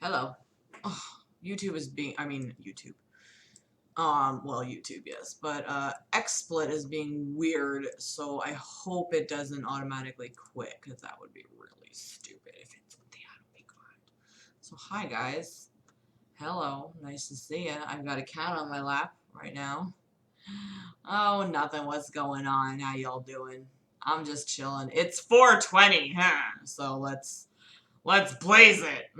Hello. Oh, YouTube is being, YouTube. Well, YouTube, yes, but XSplit is being weird, so I hope it doesn't automatically quit, because that would be really stupid if it did. Oh my god. So, hi guys. Hello. Nice to see ya. I've got a cat on my lap right now. Oh, nothing. What's going on? How y'all doing? I'm just chilling. It's 4:20, huh? So let's blaze it.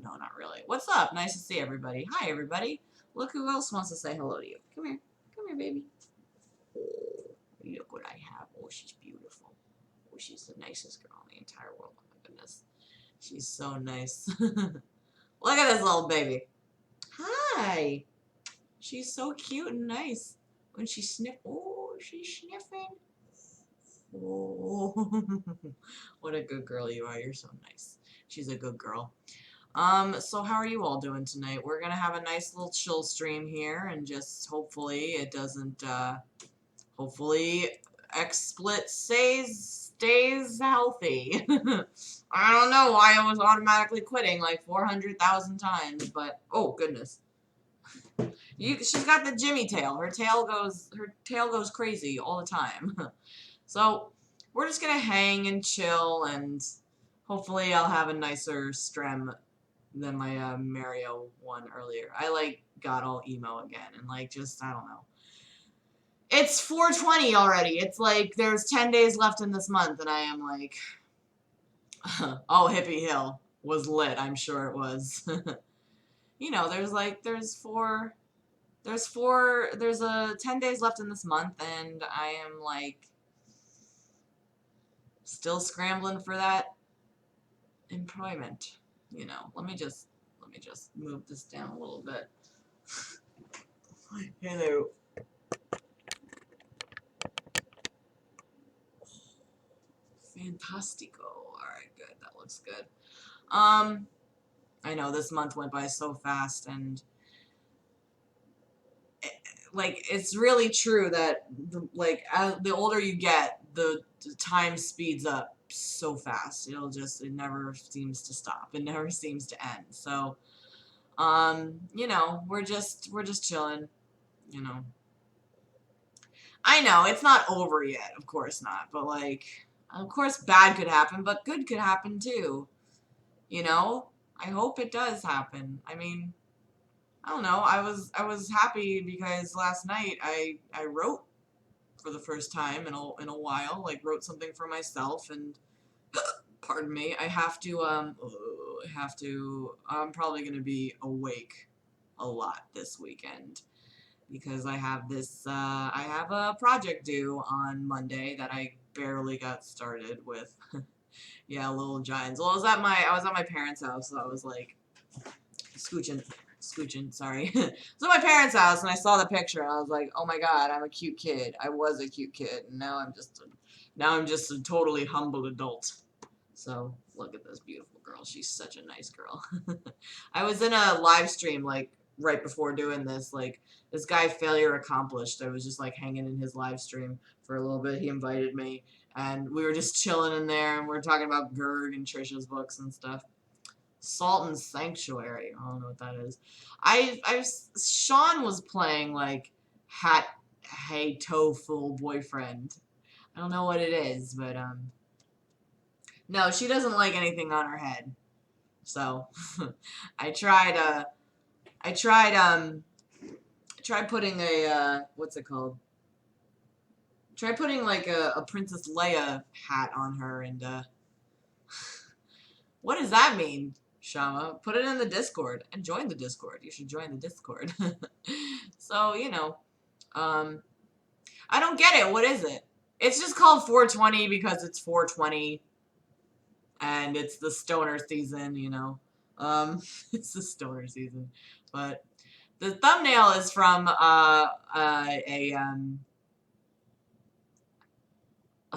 No, not really. What's up? Nice to see everybody. Hi, everybody. Look who else wants to say hello to you. Come here. Come here, baby. Oh, look what I have. Oh, she's beautiful. Oh, she's the nicest girl in the entire world. Oh, my goodness. She's so nice. Look at this little baby. Hi. She's so cute and nice. When she she's sniffing. Oh, what a good girl you are. You're so nice. She's a good girl. So how are you all doing tonight? We're gonna have a nice little chill stream here, and just hopefully it doesn't, hopefully XSplit stays healthy. I don't know why it was automatically quitting like 400,000 times, but, oh goodness. She's got the Jimmy tail. Her tail goes crazy all the time. So, we're just gonna hang and chill, and hopefully I'll have a nicer stream than my Mario one earlier. I got all emo again and just I don't know. It's 4:20 already. It's like there's 10 days left in this month and I am like oh, Hippie Hill was lit, I'm sure it was. You know, there's 10 days left in this month and I am still scrambling for that employment. You know, let me just move this down a little bit. Hello. Fantastico. Alright, good. That looks good. I know this month went by so fast, and it's really true that as the older you get, the time speeds up so fast. It never seems to stop. It never seems to end. So, you know, we're just chilling, you know. I know it's not over yet, of course not, but of course bad could happen, but good could happen too. You know? I hope it does happen. I mean, I don't know. I was happy because last night I wrote for the first time in a while, wrote something for myself, and pardon me, I'm probably going to be awake a lot this weekend because I have a project due on Monday that I barely got started with. Yeah, Little Giants. Well, I was at my parents' house, so I was scooching, sorry. So at my parents' house, and I saw the picture, and I was like, oh my god, I'm a cute kid. I was a cute kid, and now I'm just a totally humble adult. So, look at this beautiful girl. She's such a nice girl. I was in a live stream, right before doing this, this guy, Failure Accomplished. I was just, hanging in his live stream for a little bit. He invited me, and we were just chilling in there, and we were talking about Gerg and Trisha's books and stuff. Salt and Sanctuary. I don't know what that is. Sean was playing, Hey Tofu Boyfriend. I don't know what it is, but, no, she doesn't like anything on her head. So, I tried putting what's it called? Tried putting, a Princess Leia hat on her, and, what does that mean, Shama? Put it in the Discord, and join the Discord. You should join the Discord. So, you know, I don't get it. What is it? It's just called 420 because it's 420. And it's the stoner season, you know. It's the stoner season. But the thumbnail is from a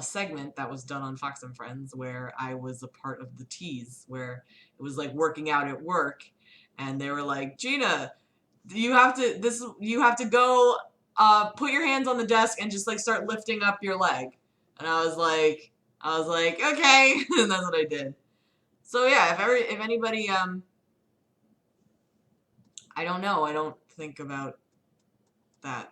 segment that was done on Fox and Friends where I was a part of the tease, where it was working out at work, and they were like, Gina, you have to go put your hands on the desk and just start lifting up your leg. And I was like, okay, and that's what I did. So yeah, if anybody I don't know. I don't think about that.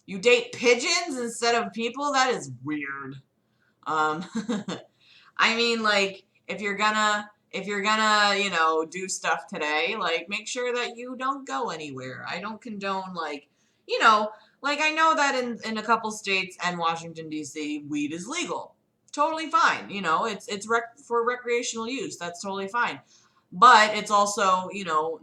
You date pigeons instead of people? That is weird. Um, I mean, like, if you're gonna, do stuff today, like, make sure that you don't go anywhere. I don't condone, like, you know, like, I know that in a couple states and Washington, D.C., weed is legal. Totally fine. For recreational use. That's totally fine. But it's also,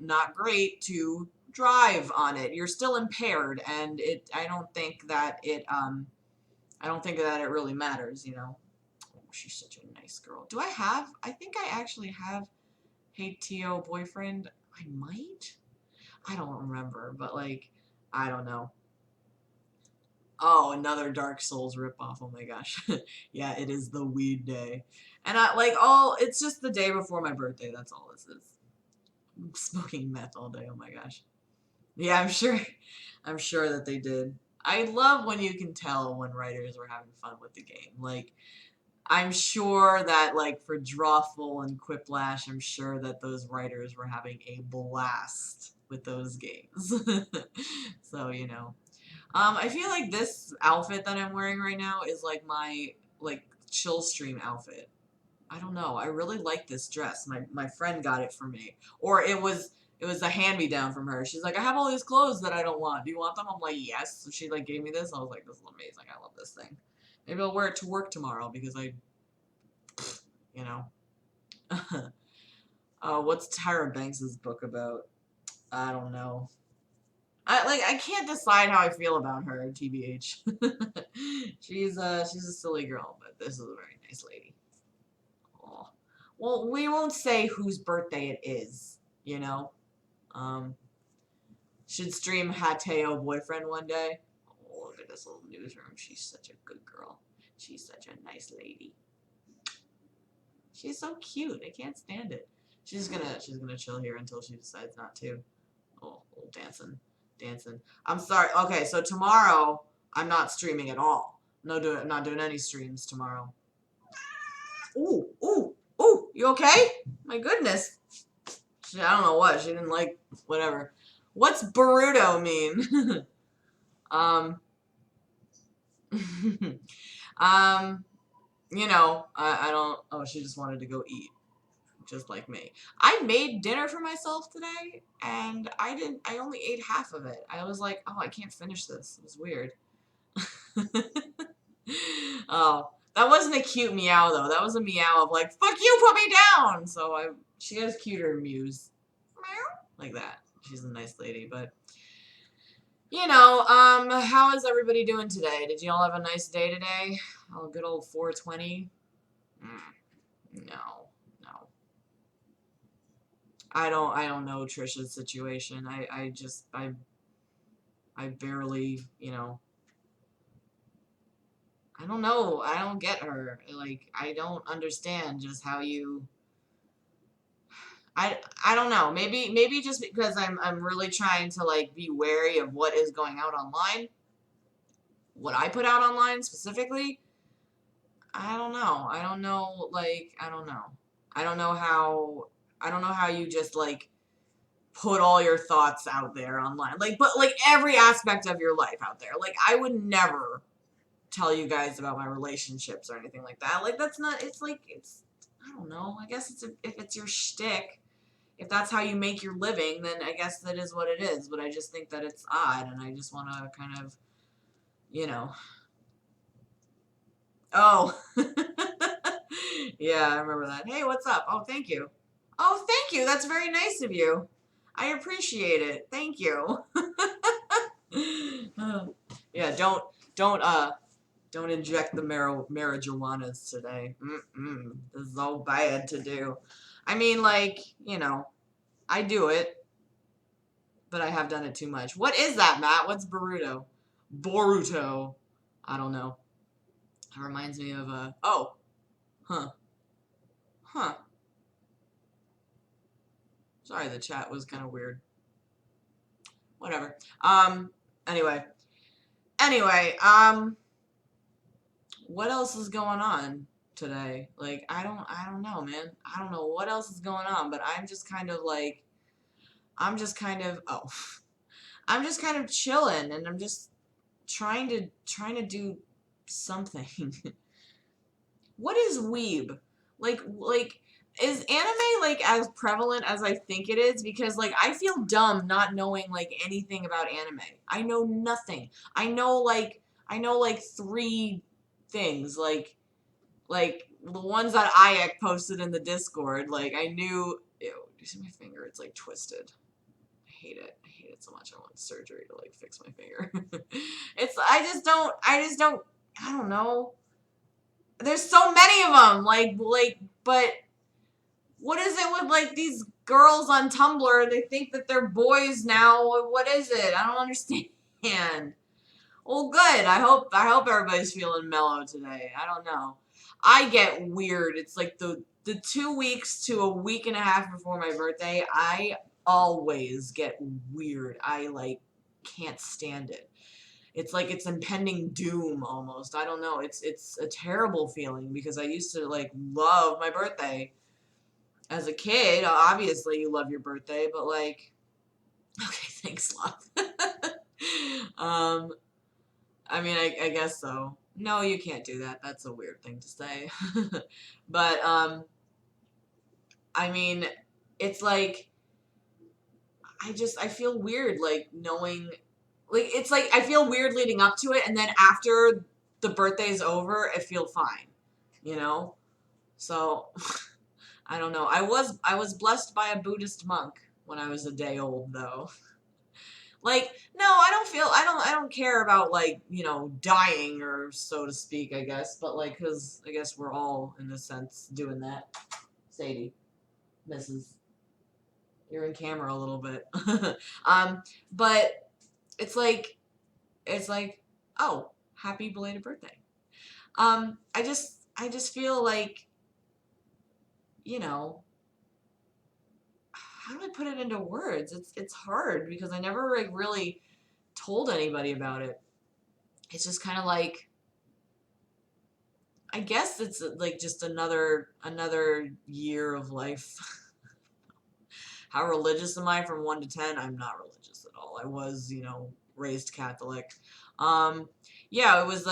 not great to drive on it. You're still impaired, and I don't think that it really matters. Oh, she's such a nice girl. I think I actually have Hey Tio boyfriend. I might? I don't remember, but like, I don't know. Oh, another Dark Souls ripoff. Oh my gosh. Yeah, it is the weed day. And it's just the day before my birthday. That's all this is. I'm smoking meth all day. Oh my gosh. Yeah, I'm sure. I'm sure that they did. I love when you can tell when writers were having fun with the game. Like, I'm sure that, like, for Drawful and Quiplash, I'm sure that those writers were having a blast with those games. So, I feel like this outfit that I'm wearing right now is like my, like, Chillstream outfit. I don't know. I really like this dress. My friend got it for me. Or it was a hand-me-down from her. She's like, I have all these clothes that I don't want. Do you want them? I'm like, yes. So she, like, gave me this. I was like, this is amazing. I love this thing. Maybe I'll wear it to work tomorrow because you know. What's Tyra Banks's book about? I don't know. I can't decide how I feel about her, TBH. She's a silly girl, but this is a very nice lady. Aw. Well, we won't say whose birthday it is, you know? Um, should stream Hateo boyfriend one day. Oh, look at this little newsroom. She's such a good girl. She's such a nice lady. She's so cute. I can't stand it. She's gonna chill here until she decides not to. Oh, dancing, dancing. I'm sorry. Okay, so tomorrow I'm not streaming at all. Not doing any streams tomorrow. Ooh, ooh, ooh. You okay? My goodness. I don't know what. She didn't like whatever. What's Boruto mean? um. um. I don't. Oh, she just wanted to go eat, just like me. I made dinner for myself today, and I only ate half of it. I was like, oh, I can't finish this. It was weird. Oh, that wasn't a cute meow though. That was a meow of like, fuck you, put me down. She has cuter mews. Meow. Like that. She's a nice lady, but how is everybody doing today? Did y'all have a nice day today? Oh, good old 420. No, no. I don't know Trisha's situation. I barely, I don't know. I don't get her. Like, I don't understand just how you. I don't know. Maybe just because I'm really trying to like be wary of what is going out online. What I put out online specifically. I don't know. I don't know. Like, I don't know. I don't know how. I don't know how you just like put all your thoughts out there online. Like, but like every aspect of your life out there. Like, I would never tell you guys about my relationships or anything like that. Like, that's not, it's like, I don't know. I guess if it's your shtick, if that's how you make your living, then I guess that is what it is. But I just think that it's odd, and I just want to kind of, you know. Oh. Yeah, I remember that. Hey, what's up? Oh, thank you. Oh, thank you. That's very nice of you. I appreciate it. Thank you. Yeah, don't inject the marijuanas today. This is so bad to do. I mean, like, I do it, but I have done it too much. What is that, Matt? What's Boruto? Boruto. I don't know. It reminds me of oh, huh, huh. Sorry, the chat was kind of weird. Whatever. Anyway. Anyway. What else is going on today? Like, I don't know, man. I don't know what else is going on, but I'm just kind of like, I'm just kind of, I'm just kind of chilling, and I'm just trying to do something. What is weeb? Like is anime like as prevalent as I think it is? Because like I feel dumb not knowing like anything about anime. I know nothing. I know like three things. Like the ones that Ayek posted in the Discord. Like I knew. Ew, do you see my finger? It's like twisted. I hate it. I hate it so much. I want surgery to like fix my finger. I just don't I don't know. There's so many of them. But what is it with like these girls on Tumblr? They think that they're boys now. What is it? I don't understand. Well, good. I hope everybody's feeling mellow today. I don't know. I get weird. It's like the 2 weeks to a week and a half before my birthday. I always get weird. I like can't stand it. It's like it's impending doom almost. I don't know. It's a terrible feeling because I used to like love my birthday as a kid. Obviously, you love your birthday, but like, okay, thanks, love. um, I mean, I guess so. No, you can't do that. That's a weird thing to say. But I mean, it's like I feel weird like knowing like it's like I feel weird leading up to it, and then after the birthday's over, I feel fine. You know? So I don't know. I was blessed by a Buddhist monk when I was a day old though. Like, no, I don't care about like, dying or so to speak, I guess, but like cuz I guess we're all in a sense doing that. Sadie, Mrs. You're in camera a little bit. But it's like it's like, oh, happy belated birthday. I just feel like, you know, how do I put it into words? It's hard because I never like really told anybody about it. It's just kind of like I guess it's like just another year of life. How religious am I from 1 to 10? I'm not religious at all. I was, raised Catholic. Um, yeah, it was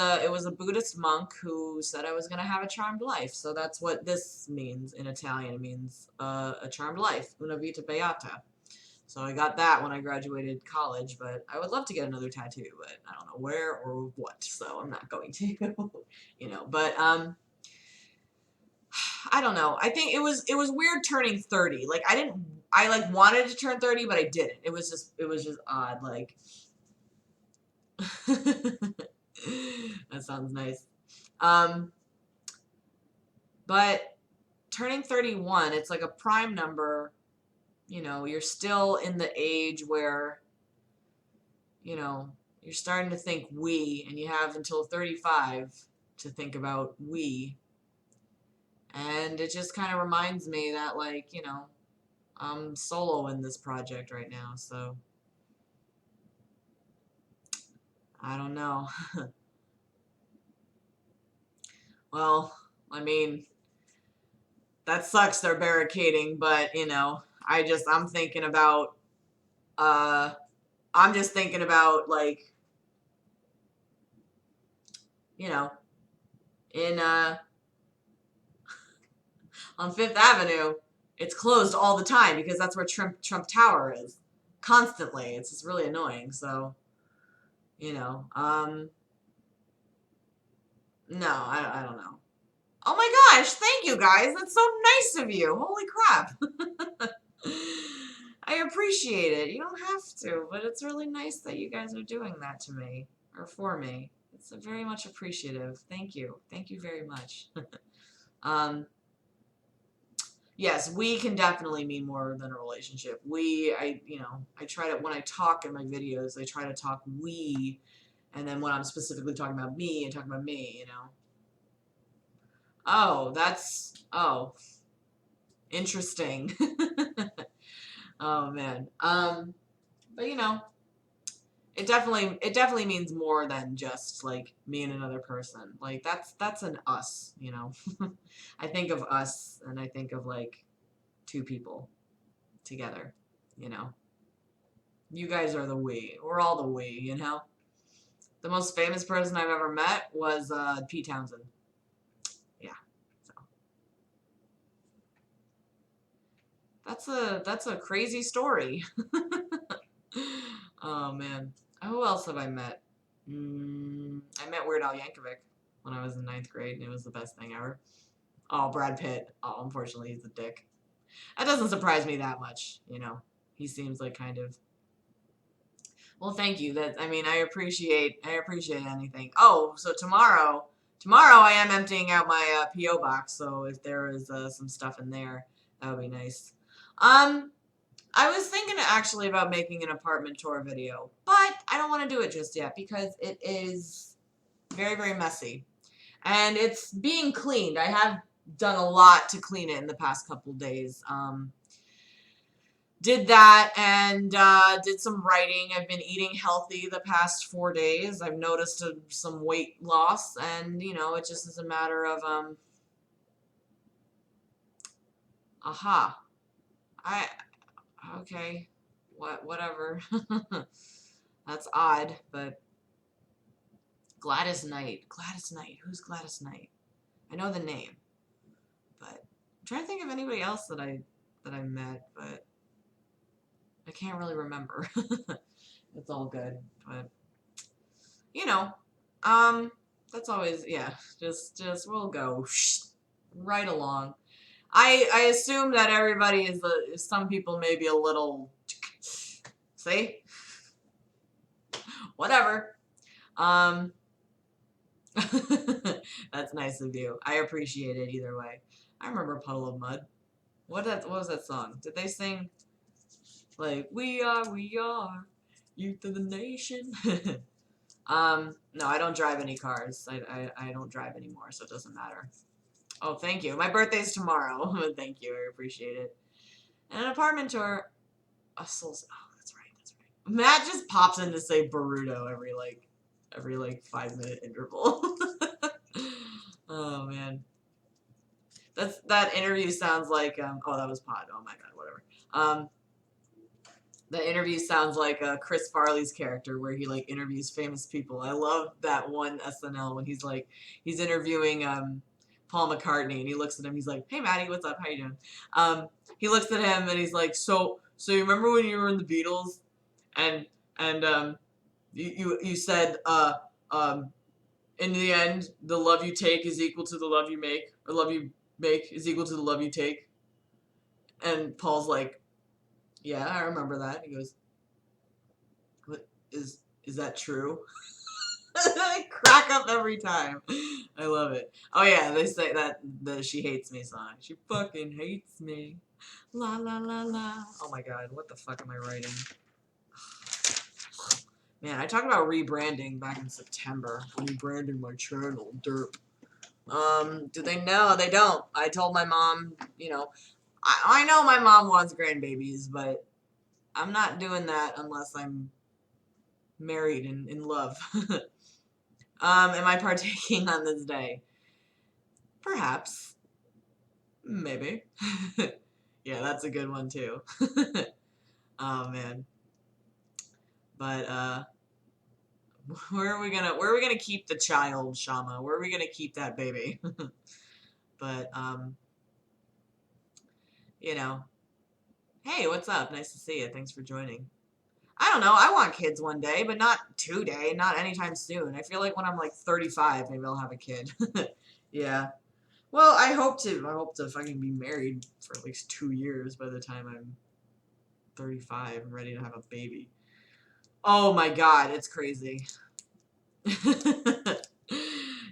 a Buddhist monk who said I was gonna have a charmed life. So that's what this means in Italian. It means a charmed life, una vita beata. So I got that when I graduated college, but I would love to get another tattoo, but I don't know where or what, so I'm not going to. But I don't know. I think it was weird turning 30. Like I like wanted to turn 30, but I didn't. It was just odd like that sounds nice. Um but turning 31, it's like a prime number, you're still in the age where you know, you're starting to think we, and you have until 35 to think about we. And it just kind of reminds me that, like, I'm solo in this project right now, so I don't know. Well, I mean, that sucks they're barricading, but, I'm thinking about, uh, I'm just thinking about, like, you know, in, on Fifth Avenue, it's closed all the time because that's where Trump Tower is. Constantly. It's just really annoying. So, no, I don't know. Oh my gosh, thank you guys. That's so nice of you. Holy crap. I appreciate it. You don't have to, but it's really nice that you guys are doing that to me or for me. It's very much appreciative. Thank you. Thank you very much. um, Yes, we can definitely mean more than a relationship. I try to, when I talk in my videos, I try to talk we, and then when I'm specifically talking about me and talking about me. Oh, interesting. Oh man. But it definitely means more than just like me and another person. Like that's an us. I think of us and I think of like two people together, you know. You guys are the we. We're all the we, you know? The most famous person I've ever met was Pete Townsend. Yeah. So that's a crazy story. Oh man. Who else have I met? I met Weird Al Yankovic when I was in ninth grade, and it was the best thing ever. Oh, Brad Pitt. Oh, unfortunately, he's a dick. That doesn't surprise me that much, you know. He seems like kind of. Well, thank you. That I mean, I appreciate anything. Oh, so tomorrow I am emptying out my PO box. So if there is some stuff in there, that would be nice. Um, I was thinking actually about making an apartment tour video, but I don't want to do it just yet because it is very, very messy. And it's being cleaned. I have done a lot to clean it in the past couple days. Did that and did some writing. I've been eating healthy the past 4 days. I've noticed some weight loss, and you know, it just is a matter of aha. I okay, whatever. That's odd, but Gladys Knight. Gladys Knight. Who's Gladys Knight? I know the name, but I'm trying to think of anybody else that I met, but I can't really remember. It's all good, but you know, that's always yeah. Just we'll go right along. I assume that everybody is some people maybe a little see whatever. Um, that's nice of you. I appreciate it either way. I remember Puddle of Mud. What was that song? Did they sing like we are youth of the nation? No, I don't drive any cars. I don't drive anymore, so it doesn't matter. Oh, thank you. My birthday's tomorrow. Thank you. I appreciate it. And an apartment tour. Oh, that's right. That's right. Matt just pops in to say Boruto every like 5-minute interval. Oh man. That interview sounds like oh, that was Pod. Oh my god, whatever. The interview sounds like Chris Farley's character where he like interviews famous people. I love that one SNL when he's interviewing Paul McCartney and he looks at him. He's like, "Hey, Maddie, what's up? How you doing?" He looks at him and he's like, "So you remember when you were in the Beatles and you said in the end the love you take is equal to the love you make, or love you make is equal to the love you take?" And Paul's like, "Yeah, I remember that." He goes, "What is that true?" I crack up every time. I love it. Oh yeah, they say that the "She Hates Me" song. She fucking hates me. La la la la. Oh my god, what the fuck am I writing? Man, I talked about rebranding back in September. Rebranding my channel, derp. Do they know? They don't. I told my mom, you know, I know my mom wants grandbabies, but I'm not doing that unless I'm married and in love. Am I partaking on this day? Perhaps. Maybe. Yeah, that's a good one too. Oh man. But where are we gonna keep the child, Shama? Where are we gonna keep that baby? But you know. Hey, what's up? Nice to see you. Thanks for joining. I don't know. I want kids one day, but not today, not anytime soon. I feel like when I'm like 35, maybe I'll have a kid. Yeah. Well, I hope to fucking be married for at least 2 years by the time I'm 35 and ready to have a baby. Oh my god, it's crazy.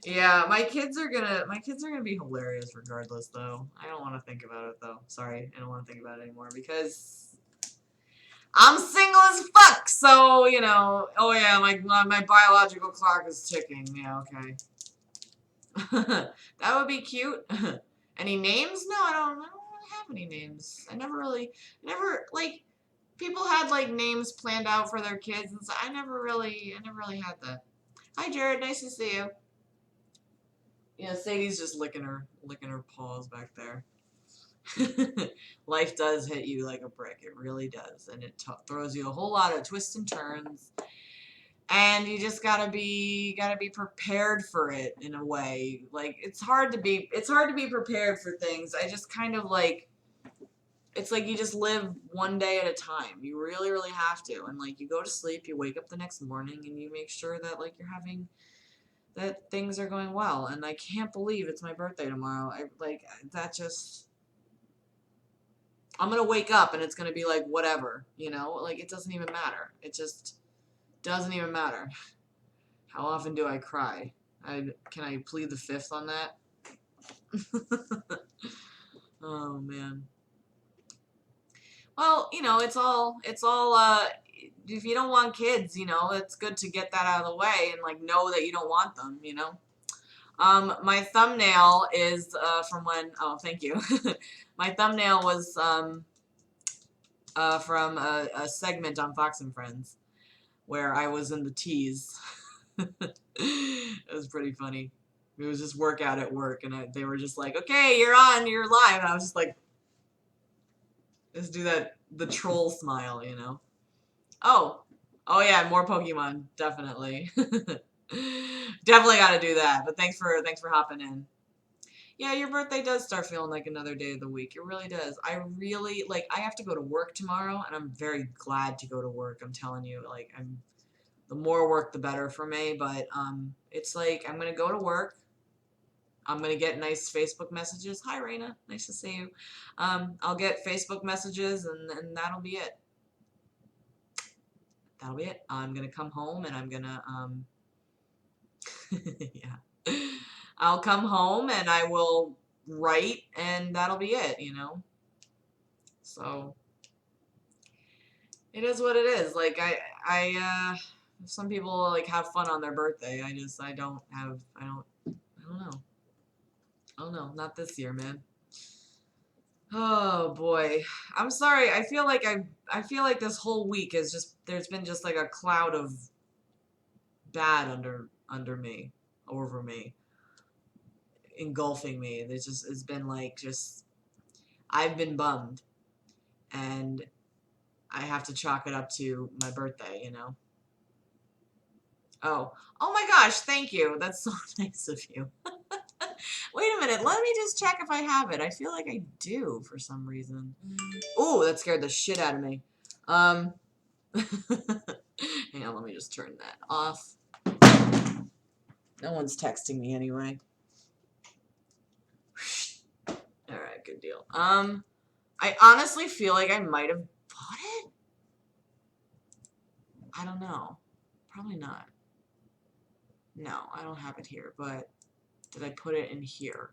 Yeah, my kids are gonna be hilarious regardless though. I don't want to think about it though. Sorry, I don't want to think about it anymore because I'm single as fuck. So you know, oh yeah, my biological clock is ticking. Yeah, okay. That would be cute. Any names? No, I don't really have any names. Never like people had like names planned out for their kids, and so I never really had that. Hi, Jared. Nice to see you. Yeah, Sadie's just licking her paws back there. Life does hit you like a brick. It really does. And it throws you a whole lot of twists and turns. And you just gotta be prepared for it in a way. Like it's hard to be prepared for things. I just kind of like, it's like you just live one day at a time. You really, really have to. And like you go to sleep, you wake up the next morning, and you make sure that like that things are going well. And I can't believe it's my birthday tomorrow. I'm gonna wake up and it's gonna be like whatever, like it doesn't even matter. It just doesn't even matter. How often do I cry? Can I plead the fifth on that? Oh man. Well, it's all if you don't want kids, it's good to get that out of the way and like know that you don't want them, My thumbnail is from when, oh, thank you. My thumbnail was from a segment on Fox and Friends where I was in the tees. It was pretty funny. It was just workout at work, and they were just like, "Okay, you're live," and I was just like, just do the troll smile, Oh, oh yeah, more Pokemon, definitely, definitely got to do that. But thanks for hopping in. Yeah, your birthday does start feeling like another day of the week. It really does. I really like. I have to go to work tomorrow, and I'm very glad to go to work. I'm telling you, like the more work, the better for me. But it's like I'm gonna go to work. I'm gonna get nice Facebook messages. Hi, Raina. Nice to see you. I'll get Facebook messages, and that'll be it. That'll be it. I'm gonna come home, and I'm gonna yeah. I'll come home, and I will write, and that'll be it. So it is what it is. Like some people like have fun on their birthday. I don't know. Oh no, not this year, man. Oh boy. I'm sorry. I feel like this whole week is just there's been just like a cloud of bad under me, over me, engulfing me. It's been like just I've been bummed, and I have to chalk it up to my birthday, Oh. Oh my gosh, thank you. That's so nice of you. Wait a minute, let me just check if I have it. I feel like I do for some reason. Ooh, that scared the shit out of me. Hang on, let me just turn that off. No one's texting me anyway. Alright, good deal. I honestly feel like I might have bought it. I don't know. Probably not. No, I don't have it here, but did I put it in here?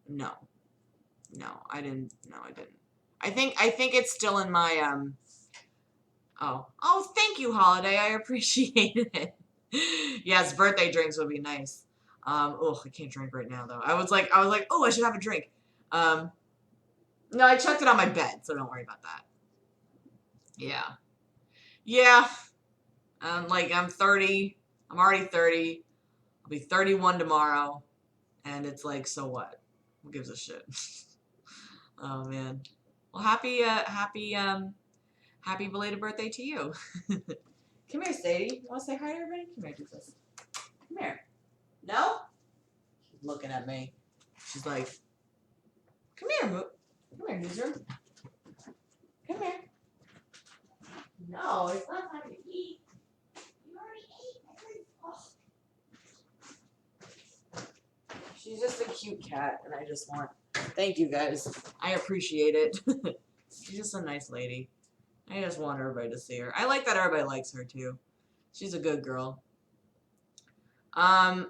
No. No, I didn't. No, I didn't. I think it's still in my Oh, thank you, Holiday. I appreciate it. Yes, birthday drinks would be nice. Oh, I can't drink right now though. I was like, oh, I should have a drink. No, I chucked it on my bed, so don't worry about that. Yeah. Yeah. Like I'm 30. I'm already 30. I'll be 31 tomorrow, and it's like, so what? Who gives a shit? Oh man. Well, happy belated birthday to you. Come here, Sadie. You want to say hi to everybody? Come here, do this. Come here. No? She's looking at me. She's like, come here, come here, loser. Come here. No, it's not time to eat. You already ate. Oh. She's just a cute cat, and I just want. Thank you, guys. I appreciate it. She's just a nice lady. I just want everybody to see her. I like that everybody likes her too. She's a good girl. I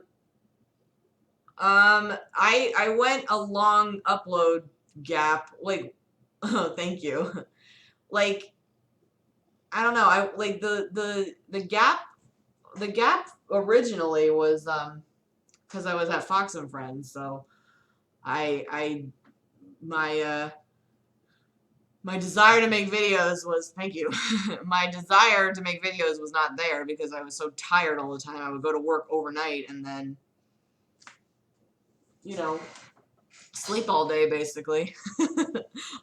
went a long upload gap. Like, oh, thank you. Like, I don't know. I like the gap originally was because I was at Fox and Friends, so my desire to make videos was, thank you, my desire to make videos was not there because I was so tired all the time. I would go to work overnight and then you know, sleep all day, basically.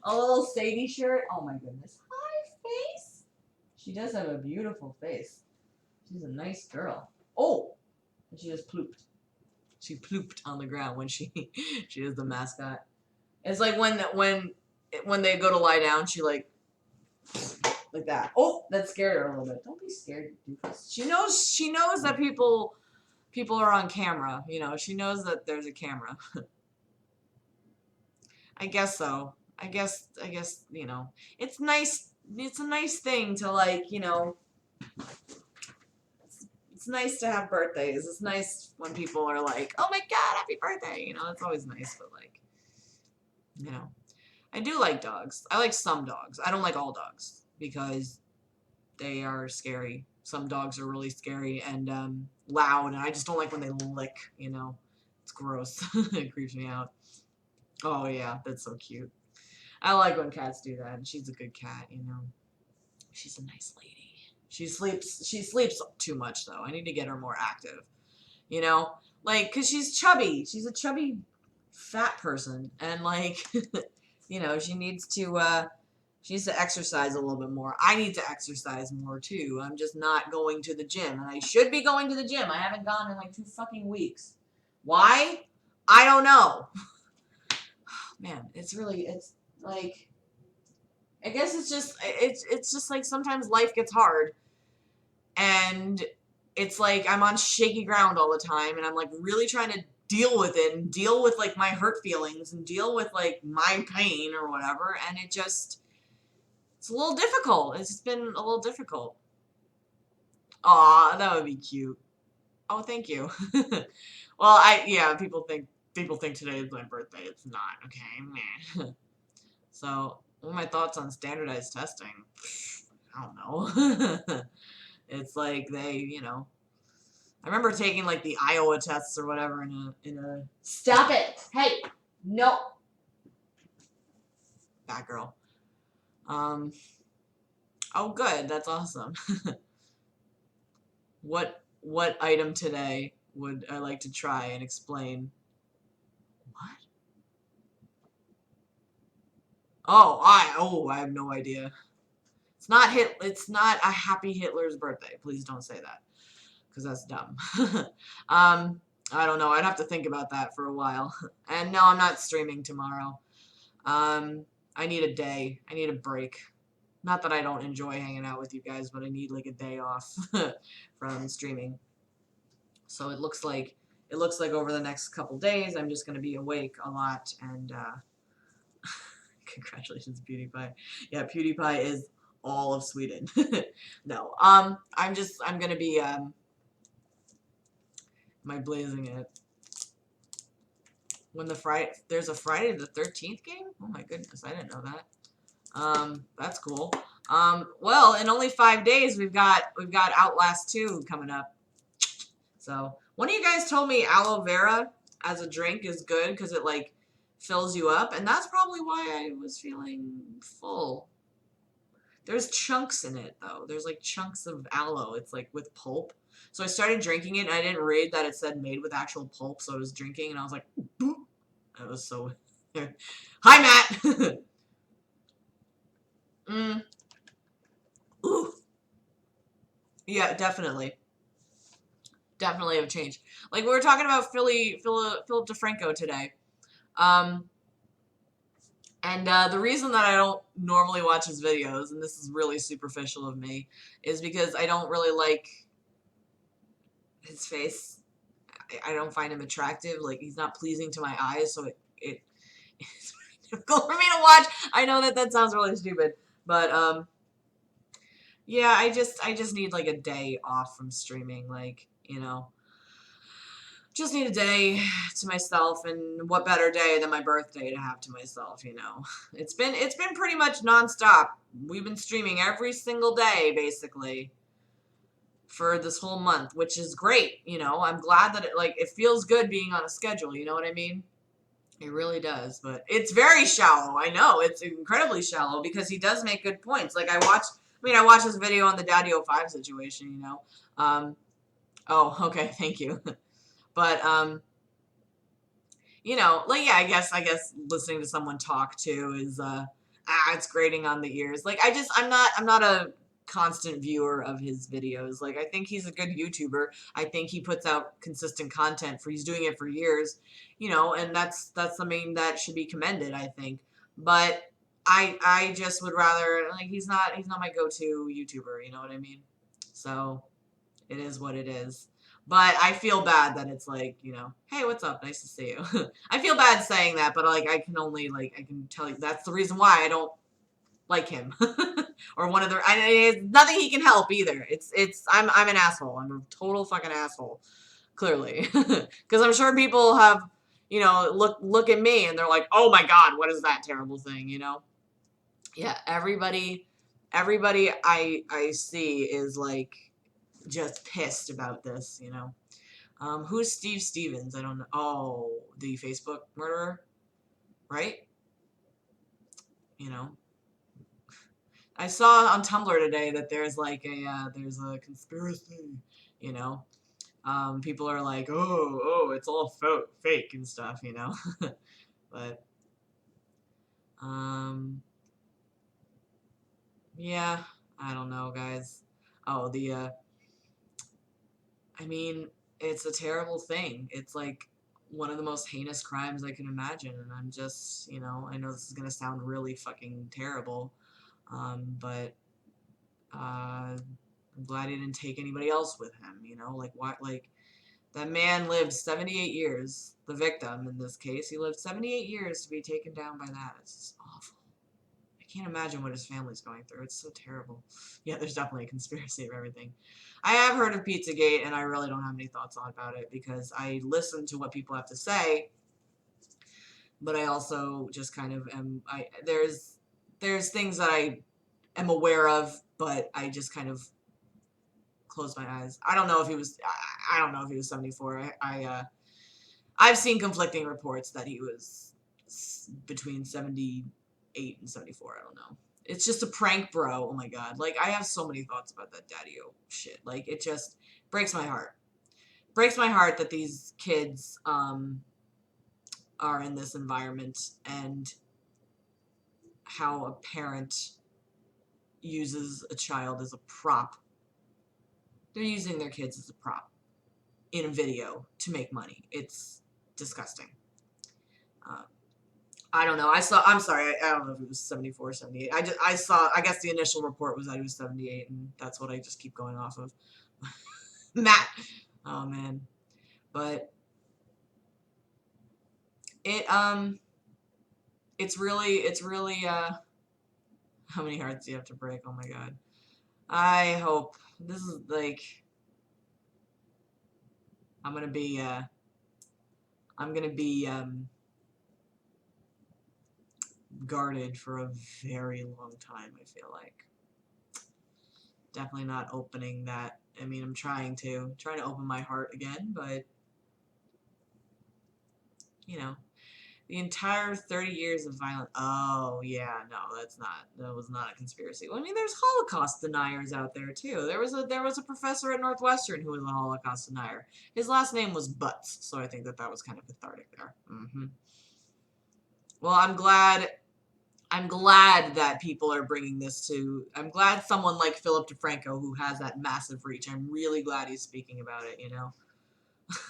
A little Sadie shirt. Oh my goodness. Hi, face. She does have a beautiful face. She's a nice girl. Oh, and she just plooped. She plooped on the ground when she is the mascot. It's like when they go to lie down, she like that. Oh, that scared her a little bit. Don't be scared, doofus. She knows that people are on camera. You know, she knows that there's a camera. I guess so. I guess you know, it's nice. It's a nice thing to like, you know. It's nice to have birthdays. It's nice when people are like, "Oh my God, happy birthday!" You know, it's always nice. But like, you know, I do like dogs. I like some dogs. I don't like all dogs because they are scary. Some dogs are really scary and loud, and I just don't like when they lick. You know, it's gross. It creeps me out. Oh yeah, that's so cute. I like when cats do that, and she's a good cat. You know, she's a nice lady. She sleeps too much though. I need to get her more active. You know, like, cause she's chubby. She's a chubby fat person, and like, you know, she needs to exercise a little bit more. I need to exercise more too. I'm just not going to the gym, and I should be going to the gym. I haven't gone in like 2 fucking weeks. Why? I don't know. Man, it's like, I guess it's just like sometimes life gets hard, and it's like I'm on shaky ground all the time, and I'm like really trying to deal with it and deal with like my hurt feelings and deal with like my pain or whatever, and it's a little difficult. It's just been a little difficult. Aw, that would be cute. Oh, thank you. Well, yeah, people think today is my birthday. It's not, okay? Meh. So, what are my thoughts on standardized testing? I don't know. It's like they, you know, I remember taking like the Iowa tests or whatever in a stop it. Hey, no. Bad girl. Oh good, that's awesome. What item today would I like to try and explain? What? I have no idea. It's not a happy Hitler's birthday. Please don't say that, because that's dumb. I don't know. I'd have to think about that for a while. And no, I'm not streaming tomorrow. I need a day. I need a break. Not that I don't enjoy hanging out with you guys, but I need like a day off from streaming. So it looks like over the next couple days I'm just gonna be awake a lot, and congratulations, PewDiePie. Yeah, PewDiePie is all of Sweden. No, I'm gonna be am I blazing it? When there's a Friday the 13th game? Oh my goodness, I didn't know that. That's cool. Well, in only 5 days we've got Outlast 2 coming up. So one of you guys told me aloe vera as a drink is good because it like fills you up, and that's probably why I was feeling full. There's chunks in it though. There's like chunks of aloe. It's like with pulp. So I started drinking it, and I didn't read that it said made with actual pulp, so I was drinking, and I was like, boop. It was so. Hi, Matt. Ooh. Yeah, definitely. Definitely have changed. Like we were talking about Philip DeFranco today. Um, and the reason that I don't normally watch his videos, and this is really superficial of me, is because I don't really like his face. I don't find him attractive. Like he's not pleasing to my eyes, so it's difficult for me to watch. I know that sounds really stupid, but yeah, I just need like a day off from streaming, like, you know. Just need a day to myself, and what better day than my birthday to have to myself, you know. It's been pretty much nonstop. We've been streaming every single day basically for this whole month, which is great, you know. I'm glad that it feels good being on a schedule, you know what I mean? It really does, but it's very shallow. I know, it's incredibly shallow because he does make good points. Like I watched this video on the Daddy 05 situation, you know. Oh, okay, thank you. But you know, like, yeah, I guess listening to someone talk too is, it's grating on the ears. Like, I'm not a constant viewer of his videos. Like, I think he's a good YouTuber. I think he puts out consistent content he's doing it for years, you know, and that's something that should be commended, I think. But I just would rather, like, he's not my go-to YouTuber, you know what I mean? So, it is what it is. But I feel bad that it's like, you know, hey, what's up? Nice to see you. I feel bad saying that, but like I can only like I can tell you that's the reason why I don't like him. Or one of the it's nothing he can help either. It's I'm an asshole. I'm a total fucking asshole. Clearly. Cuz I'm sure people have, you know, look at me and they're like, "Oh my god, what is that terrible thing?" you know? Yeah, everybody I see is like just pissed about this, you know. Who's Steve Stevens? I don't know. Oh, the Facebook murderer, right? You know, I saw on Tumblr today that there's like there's a conspiracy. You know, people are like, oh, it's all fake and stuff. You know, but um, yeah, I don't know, guys. Oh, I mean, it's a terrible thing. It's like one of the most heinous crimes I can imagine, and I'm just, you know, I know this is gonna sound really fucking terrible, but I'm glad he didn't take anybody else with him. You know, like what, like that man lived 78 years. The victim in this case, he lived 78 years to be taken down by that. It's just awful. I can't imagine what his family's going through. It's so terrible. Yeah, there's definitely a conspiracy of everything. I have heard of Pizzagate, and I really don't have any thoughts on about it because I listen to what people have to say, but I also just kind of am. There's things that I am aware of, but I just kind of close my eyes. I don't know if he was. I don't know if he was 74. I've seen conflicting reports that he was between 78 and 74. I don't know. It's just a prank, bro. Oh my god. Like, I have so many thoughts about that Daddy-O shit. Like, it just breaks my heart. Breaks my heart that these kids are in this environment and how a parent uses a child as a prop. They're using their kids as a prop in a video to make money. It's disgusting. Um, I don't know. I'm sorry. I don't know if it was 74 or 78. I guess the initial report was that he was 78, and that's what I just keep going off of. Matt. Oh, man. But it, it's really, how many hearts do you have to break? Oh my god. I hope this is like, I'm gonna be, I'm gonna be, guarded for a very long time, I feel like. Definitely not opening that. I mean, I'm trying to open my heart again, but, you know, the entire 30 years of violence. Oh, yeah, no, that was not a conspiracy. Well, I mean, there's Holocaust deniers out there, too. There was a professor at Northwestern who was a Holocaust denier. His last name was Butts, so I think that was kind of cathartic there. Well, I'm glad that people are bringing this to. I'm glad someone like Philip DeFranco, who has that massive reach, I'm really glad he's speaking about it, you know?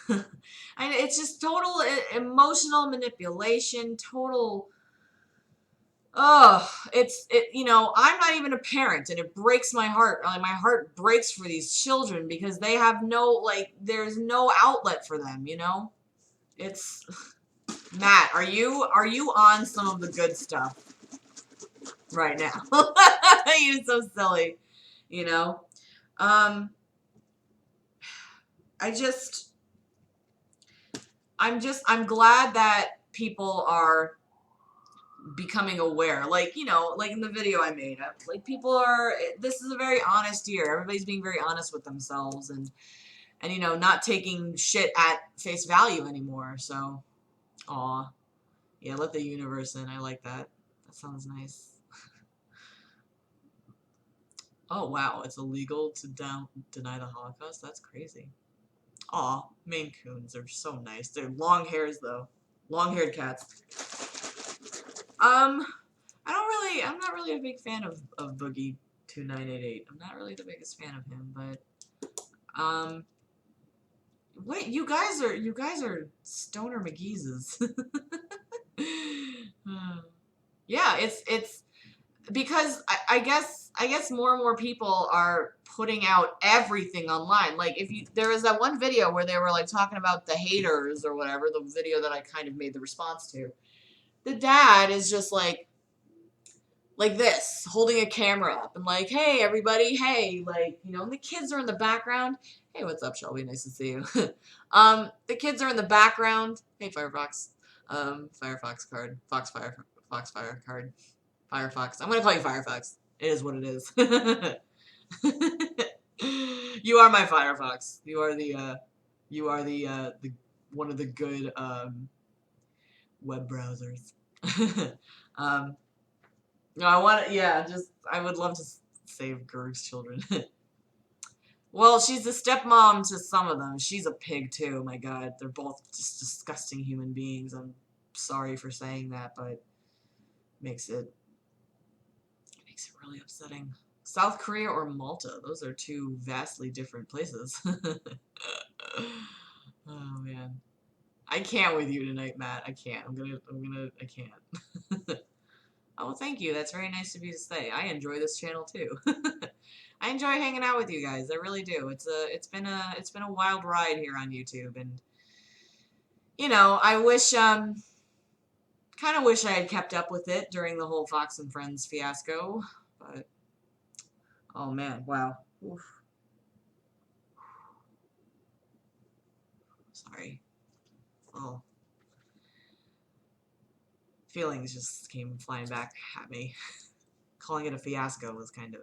And it's just total emotional manipulation, total. Oh, you know, I'm not even a parent, and it breaks my heart. Like, my heart breaks for these children because they have no, like, there's no outlet for them, you know? It's. Matt, are you on some of the good stuff right now? You're so silly, you know. Um, I just, I'm glad that people are becoming aware. Like, you know, like in the video I made, like people are. This is a very honest year. Everybody's being very honest with themselves and you know, not taking shit at face value anymore. So, aw, yeah, let the universe in. I like that. That sounds nice. Oh, wow, it's illegal to deny the Holocaust? That's crazy. Aw, Maine Coons are so nice. They're long hairs, though. Long-haired cats. I'm not really a big fan of Boogie 2988. I'm not really the biggest fan of him, but wait, you guys are Stoner McGee's. Yeah, it's because I guess more and more people are putting out everything online. Like there was that one video where they were like talking about the haters or whatever, the video that I kind of made the response to. The dad is just like this, holding a camera up and like, hey everybody, hey, like, you know, and the kids are in the background. Hey, what's up, Shelby? Nice to see you. The kids are in the background. Hey, Firefox. Firefox card. Fox Fire card. Firefox. I'm gonna call you Firefox. It is what it is. You are my Firefox. You are the one of the good web browsers. No, I would love to save Gerg's children. Well, she's a stepmom to some of them. She's a pig too, my god. They're both just disgusting human beings. I'm sorry for saying that, but makes it really upsetting. South Korea or Malta? Those are two vastly different places. Oh man. I can't with you tonight, Matt. I can't. I can't. Oh, thank you. That's very nice of you to say. I enjoy this channel too. I enjoy hanging out with you guys. I really do. It's been a wild ride here on YouTube, and you know, I wish kind of wish I had kept up with it during the whole Fox and Friends fiasco, but oh man, wow. Oof. Sorry. Oh. Feelings just came flying back at me. Calling it a fiasco was kind of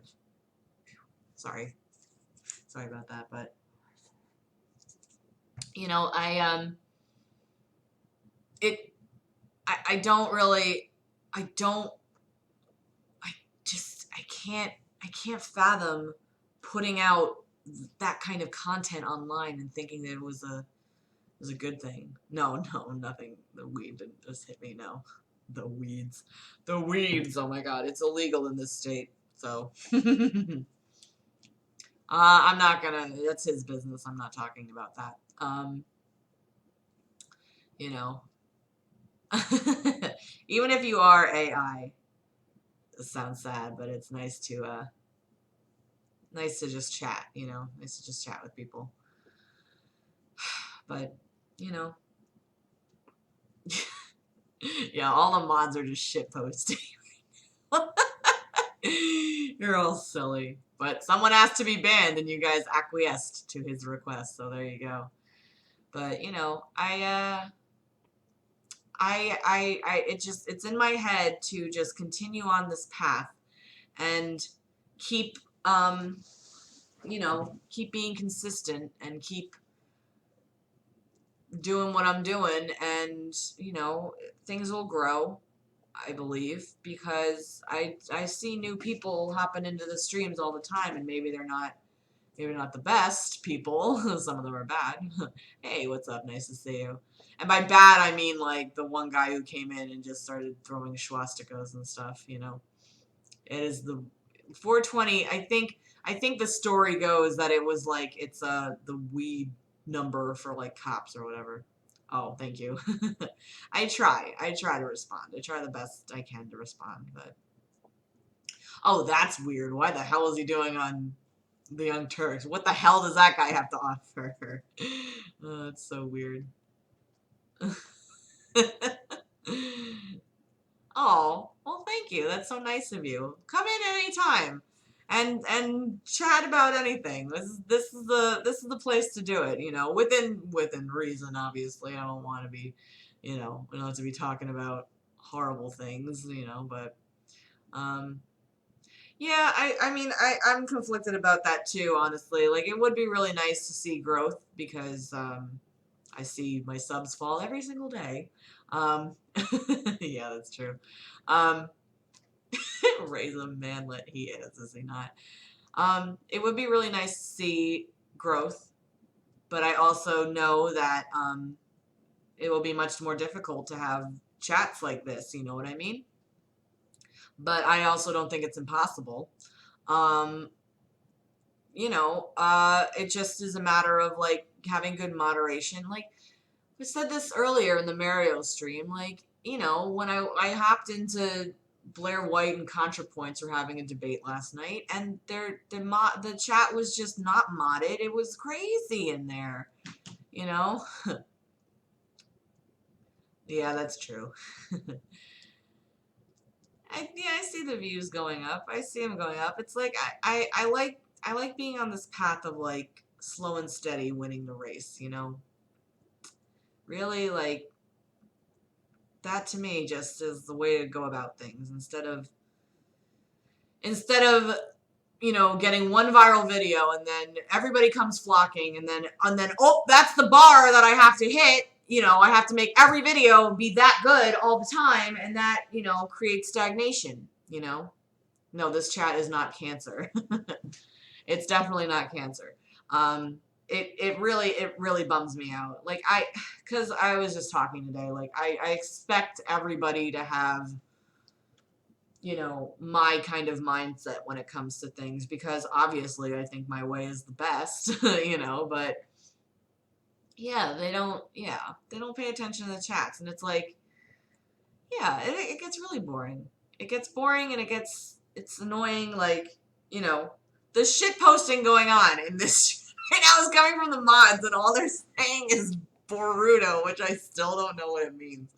sorry about that, but you know, I don't really, I can't fathom putting out that kind of content online and thinking that it was a good thing. No, nothing. The weed didn't just hit me. No, the weeds, oh my god, it's illegal in this state, so I'm not gonna, that's his business. I'm not talking about that. You know, even if you are AI, it sounds sad, but it's nice to just chat, you know, nice to just chat with people. But, you know, yeah, all the mods are just shit posting. You're all silly. But someone asked to be banned and you guys acquiesced to his request, so there you go. But, you know, it's in my head to just continue on this path and keep, you know, keep being consistent and keep doing what I'm doing, and, you know, things will grow, I believe, because I see new people hopping into the streams all the time, and maybe they're not the best people. Some of them are bad. Hey, what's up? Nice to see you. And by bad, I mean like the one guy who came in and just started throwing swastikas and stuff, you know. It is the 420. I think the story goes that it was like it's the weed number for like cops or whatever. Oh, thank you. I try to respond. I try the best I can to respond, but oh, that's weird. Why the hell is he doing on the Young Turks? What the hell does that guy have to offer? Oh, that's so weird. Oh, well, thank you. That's so nice of you. Come in anytime and chat about anything. This is the place to do it, you know, within reason, obviously. I don't want to be, you know, we don't have to be talking about horrible things, you know, but yeah, I mean, I'm conflicted about that too, honestly. Like, it would be really nice to see growth because I see my subs fall every single day. Yeah, that's true. Um, Ray's a manlet. He is he not? It would be really nice to see growth, but I also know that it will be much more difficult to have chats like this, you know what I mean? But I also don't think it's impossible. Um, it just is a matter of like having good moderation. Like we said this earlier in the Mario stream, like, when I hopped into Blair White and ContraPoints were having a debate last night, and the chat was just not modded. It was crazy in there, you know? Yeah, that's true. I see the views going up. I see them going up. It's like I like being on this path of like slow and steady winning the race, you know? Really like that to me just is the way to go about things instead of getting one viral video and then everybody comes flocking and then oh, that's the bar that I have to hit. I have to make every video be that good all the time, and that, creates stagnation, No, this chat is not cancer. It's definitely not cancer. It really bums me out. Like because I was just talking today, like I expect everybody to have, my kind of mindset when it comes to things, because obviously I think my way is the best, but they don't pay attention to the chats, and it's like, yeah, it gets really boring. It gets boring, and it's annoying, like, the shit posting going on in this right now is coming from the mods, and all they're saying is Boruto, which I still don't know what it means.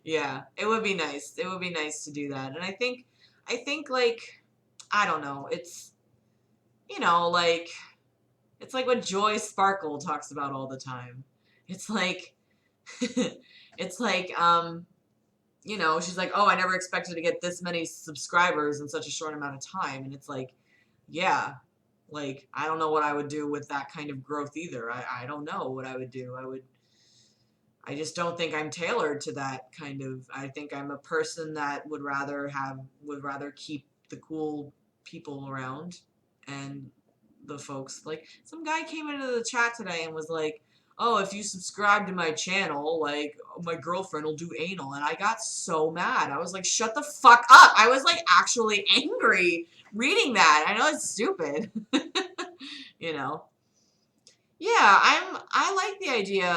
Yeah, it would be nice. It would be nice to do that. And I think like, I don't know, like, it's like what Joy Sparkle talks about all the time. It's like, it's like, she's like, oh, I never expected to get this many subscribers in such a short amount of time. And it's like, yeah, like, I don't know what I would do with that kind of growth either. I don't know what I would do. I just don't think I'm tailored to that kind of. I think I'm a person that would rather keep the cool people around, and the folks, like, some guy came into the chat today and was like, "Oh, if you subscribe to my channel, like, my girlfriend will do anal." And I got so mad. I was like, "Shut the fuck up." I was like actually angry reading that. I know it's stupid. you know. Yeah, I like the idea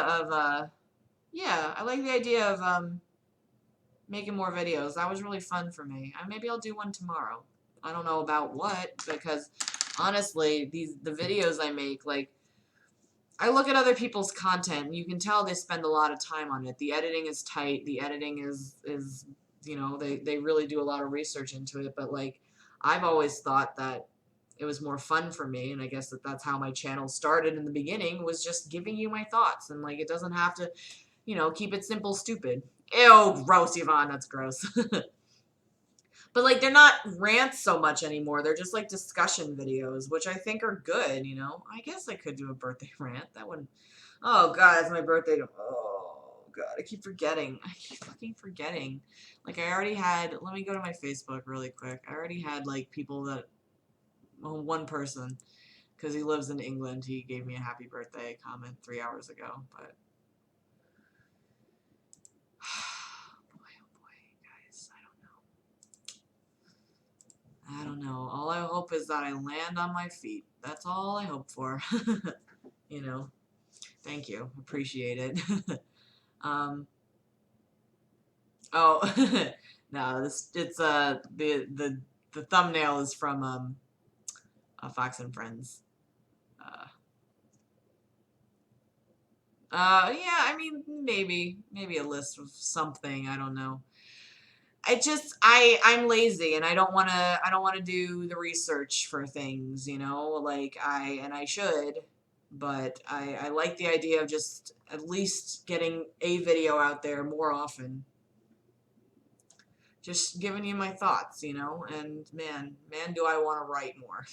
of making more videos. That was really fun for me. Maybe I'll do one tomorrow. I don't know about what, because honestly, the videos I make, like, I look at other people's content, and you can tell they spend a lot of time on it. The editing is tight. The editing is they really do a lot of research into it. But like, I've always thought that it was more fun for me, and I guess that's how my channel started in the beginning, was just giving you my thoughts, and like, it doesn't have to, keep it simple, stupid. Ew, gross, Yvonne, that's gross. But like, they're not rants so much anymore. They're just like discussion videos, which I think are good, I guess I could do a birthday rant. That wouldn't. Oh god, it's my birthday. Oh god, I keep forgetting. I keep fucking forgetting. Like, I already had. Let me go to my Facebook really quick. I already had like people that. Well, one person, because he lives in England, he gave me a happy birthday comment 3 hours ago. But oh boy, guys, I don't know. All I hope is that I land on my feet. That's all I hope for. you know. Thank you. Appreciate it. um. Oh. No. It's the thumbnail is from Fox and Friends. Uh. Yeah. I mean, maybe a list of something. I don't know. I'm lazy, and I don't wanna do the research for things, like, I should, but I like the idea of just at least getting a video out there more often. Just giving you my thoughts, and man, do I want to write more.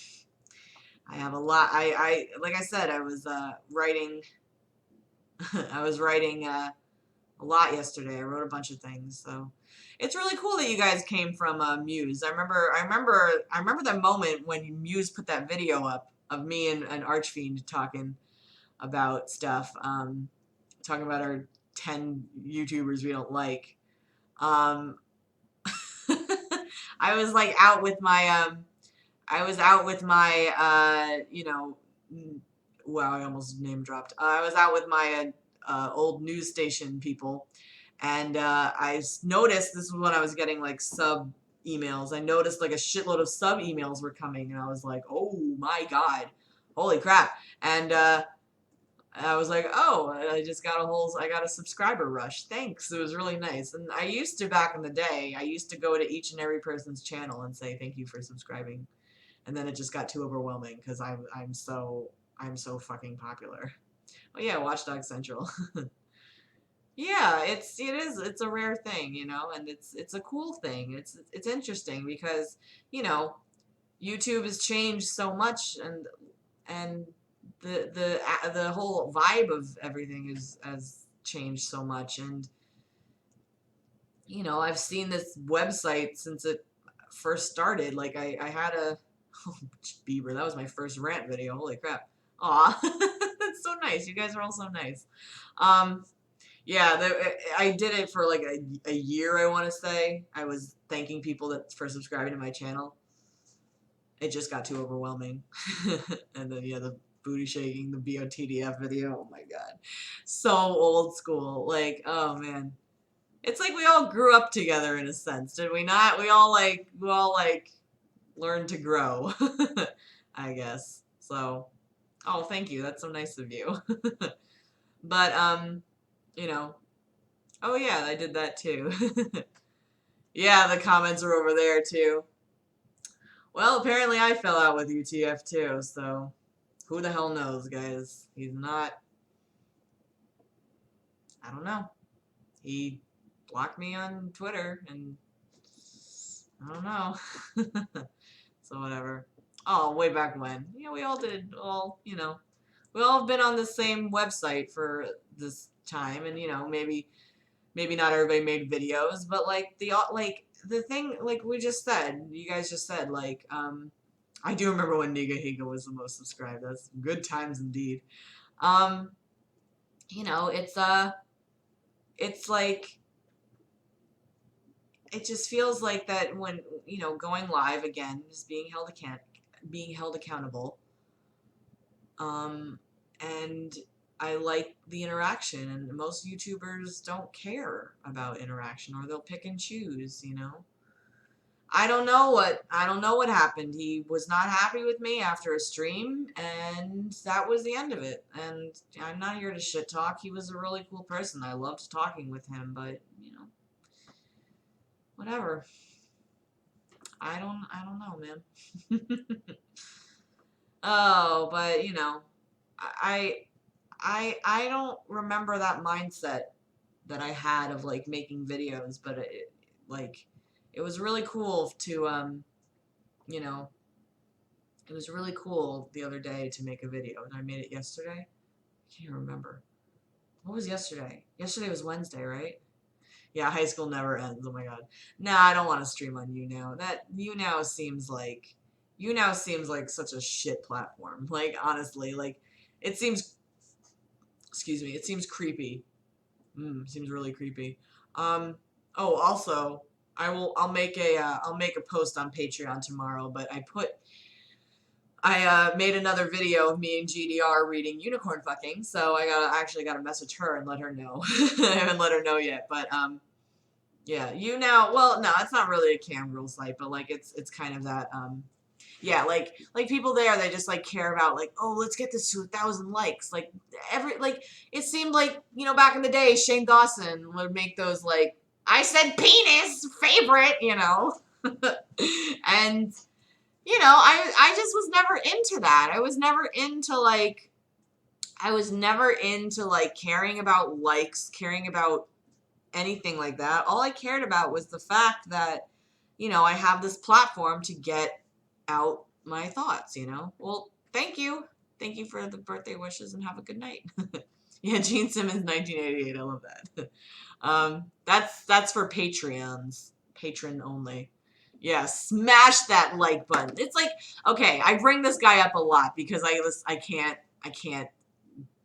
I have a lot. Like I said, I was writing I was writing a lot yesterday. I wrote a bunch of things, so it's really cool that you guys came from Muse. I remember that moment when Muse put that video up of me and Archfiend talking about stuff. talking about our 10 YouTubers we don't like. Um, I was like out with my you know, wow, I almost name dropped. I was out with my old news station people, and I noticed this was when I was getting like sub emails. I noticed like a shitload of sub emails were coming, and I was like, oh my god, holy crap! And I was like, oh, I got a subscriber rush. Thanks. It was really nice. And I used to, back in the day, I used to go to each and every person's channel and say, thank you for subscribing. And then it just got too overwhelming because I'm so fucking popular. Oh yeah, Watchdog Central. Yeah, it's a rare thing, you know, and it's a cool thing. It's interesting because, you know, YouTube has changed so much, and the whole vibe of everything has changed so much. And you know, I've seen this website since it first started. Like I had a oh, Bieber, that was my first rant video. Holy crap. Aw, that's so nice. You guys are all so nice. Yeah, I did it for like a year, I want to say. I was thanking people for subscribing to my channel. It just got too overwhelming. And then, yeah, the booty shaking, the BOTDF video. Oh my god. So old school. Like, oh man. It's like we all grew up together in a sense, did we not? We all learned to grow. I guess. So, oh, thank you. That's so nice of you. But, you know, oh yeah, I did that too. Yeah, the comments are over there too. Well, apparently I fell out with UTF too, so who the hell knows, guys? He's not, I don't know. He blocked me on Twitter, and I don't know. So whatever. Oh, way back when. Yeah, we all did, all, you know, we all have been on the same website for this time, and, you know, maybe not everybody made videos, but like the thing, like we just said, you guys just said, like, I do remember when Niga Higa was the most subscribed. That's good times indeed. Um, you know, it's like, it just feels like that when, you know, going live again, just being held accountable. And I like the interaction, and most YouTubers don't care about interaction, or they'll pick and choose, you know. I don't know what happened. He was not happy with me after a stream, and that was the end of it. And I'm not here to shit talk. He was a really cool person. I loved talking with him, but, you know, whatever. I don't know, man. Oh, but you know, I don't remember that mindset that I had of like making videos, but like it was really cool to you know, it was really cool the other day to make a video. And I made it yesterday. I can't remember. What was yesterday? Yesterday was Wednesday, right? Yeah, high school never ends. Oh my god. Nah, I don't want to stream on YouNow. That YouNow seems like such a shit platform. Like honestly, like it seems, excuse me, it seems creepy. Seems really creepy. Oh, also, I'll make a post on Patreon tomorrow, but I made another video of me and GDR reading Unicorn Fucking, so I actually gotta message her and let her know. I haven't let her know yet, but yeah, well, no, it's not really a cam girl site, but like it's kind of that yeah, like people there, they just like care about like, oh, let's get this to 1,000 likes. Like it seemed like, you know, back in the day, Shane Dawson would make those like, I said penis favorite, you know. And you know, I just was never into that. I was never into like caring about likes, caring about anything like that. All I cared about was the fact that, you know, I have this platform to get out my thoughts, you know. Well, thank you. Thank you for the birthday wishes, and have a good night. Yeah, Gene Simmons 1988. I love that. That's for Patreons. Patron only. Yeah, smash that like button. It's like, okay, I bring this guy up a lot because I can't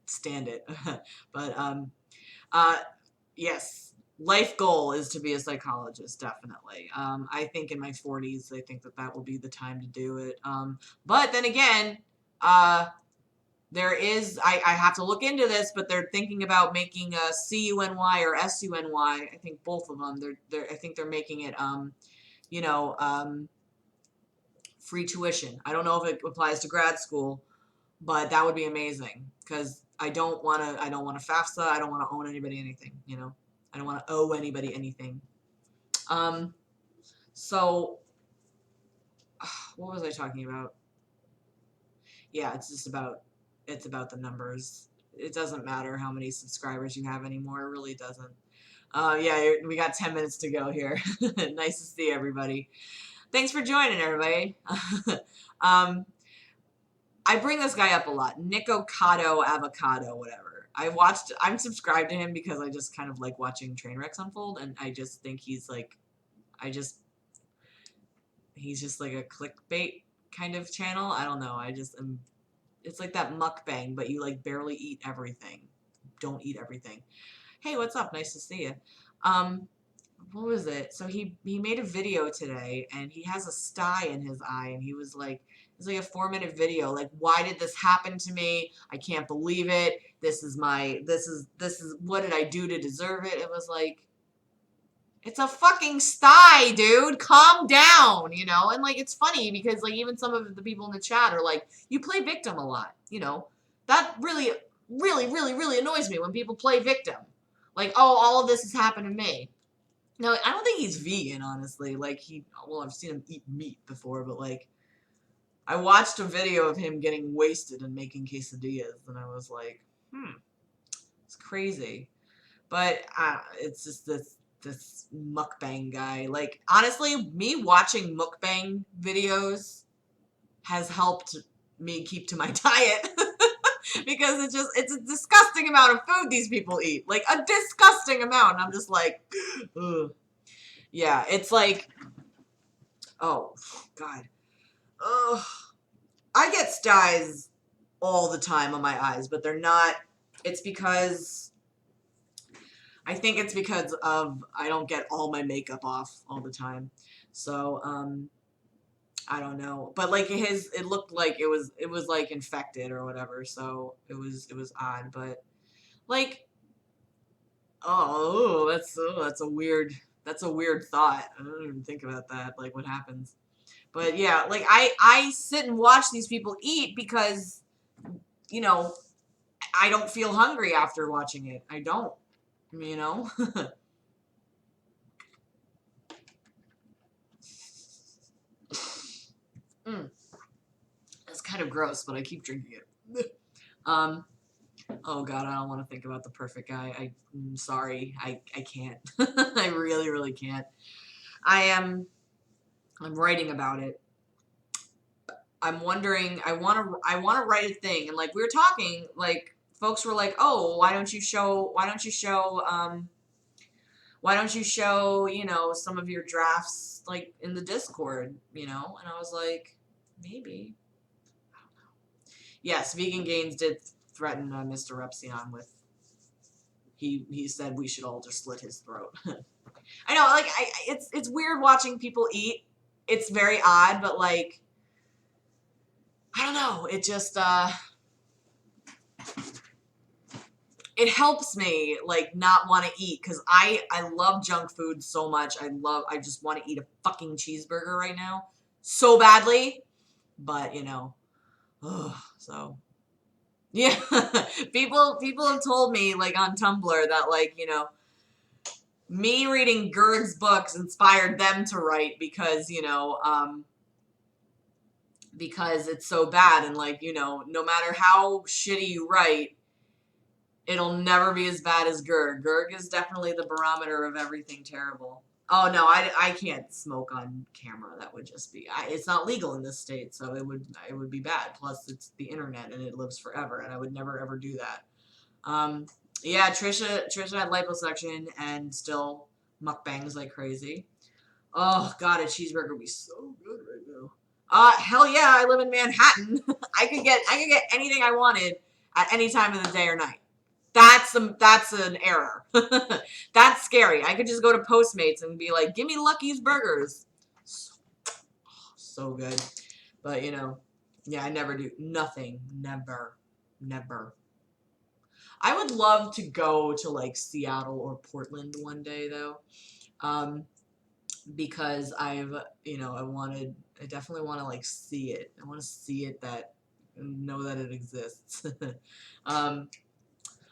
stand it. But Yes, life goal is to be a psychologist, definitely. I think in my 40s, I think that that will be the time to do it. But then again, uh, there is, I have to look into this, but they're thinking about making a CUNY or SUNY. I think both of them. I think they're making it, you know, free tuition. I don't know if it applies to grad school, but that would be amazing because I don't want to FAFSA. I don't want to own anybody anything, you know. I don't want to owe anybody anything. Um, so what was I talking about? Yeah, it's about the numbers. It doesn't matter how many subscribers you have anymore. It really doesn't. Yeah, we got 10 minutes to go here. Nice to see everybody. Thanks for joining, everybody. um, I bring this guy up a lot. Nicocado Avocado, whatever. I'm subscribed to him because I just kind of like watching train wrecks unfold, and I just think he's just like a clickbait kind of channel. I don't know. It's like that mukbang, but you like barely eat everything. Don't eat everything. Hey, what's up? Nice to see you. Um, what was it? So he made a video today, and he has a sty in his eye, and he was like, it's like a 4-minute video. Like, why did this happen to me? I can't believe it. This is what did I do to deserve it? It was like, it's a fucking sty, dude. Calm down, you know? And like, it's funny because like even some of the people in the chat are like, you play victim a lot, you know? That really, really, really, really annoys me when people play victim. Like, oh, all of this has happened to me. No, I don't think he's vegan, honestly. Like, well, I've seen him eat meat before, but like, I watched a video of him getting wasted and making quesadillas, and I was like, it's crazy. But it's just this mukbang guy. Like, honestly, me watching mukbang videos has helped me keep to my diet. Because it's a disgusting amount of food these people eat. Like, a disgusting amount. And I'm just like, ugh. Yeah, it's like, oh, God. Ugh. I get styes all the time on my eyes, but they're not, it's because, I think it's because of, I don't get all my makeup off all the time. So, I don't know. But like it looked like it was like infected or whatever, so it was odd, but like, that's a weird thought. I don't even think about that, like what happens. But yeah, like I sit and watch these people eat because, you know, I don't feel hungry after watching it. I don't, you know? That's kind of gross, but I keep drinking it. Oh God, I don't want to think about the perfect guy. I'm sorry. I can't. I really, really can't. I'm writing about it. I'm wondering, I want to write a thing. And like we were talking, like folks were like, "Oh, why don't you show, you know, some of your drafts like in the Discord, you know?" And I was like, maybe. I don't know. Yes, Vegan Gains did threaten Mr. Repsion with, he said we should all just slit his throat. I know, like it's weird watching people eat. It's very odd, but like I don't know. It just it helps me like not want to eat because I love junk food so much. I just want to eat a fucking cheeseburger right now so badly, but you know, so yeah. people have told me like on Tumblr that like, you know, me reading Gerd's books inspired them to write because, you know, because it's so bad and like, you know, no matter how shitty you write, it'll never be as bad as Gerd. Gerd is definitely the barometer of everything terrible. Oh no, I can't smoke on camera. That would just be, it's not legal in this state, so it would be bad. Plus, it's the internet and it lives forever, and I would never ever do that. Yeah, Trisha had liposuction and still mukbangs like crazy. Oh God, a cheeseburger would be so good right now. Hell yeah, I live in Manhattan. I could get anything I wanted at any time of the day or night. That's an error. That's scary. I could just go to Postmates and be like, give me Lucky's Burgers. So, so good. But, you know, yeah, I never do. Nothing. Never. Never. I would love to go to, like, Seattle or Portland one day, though. Because you know, I definitely want to, like, see it. I want to see it know that it exists. um,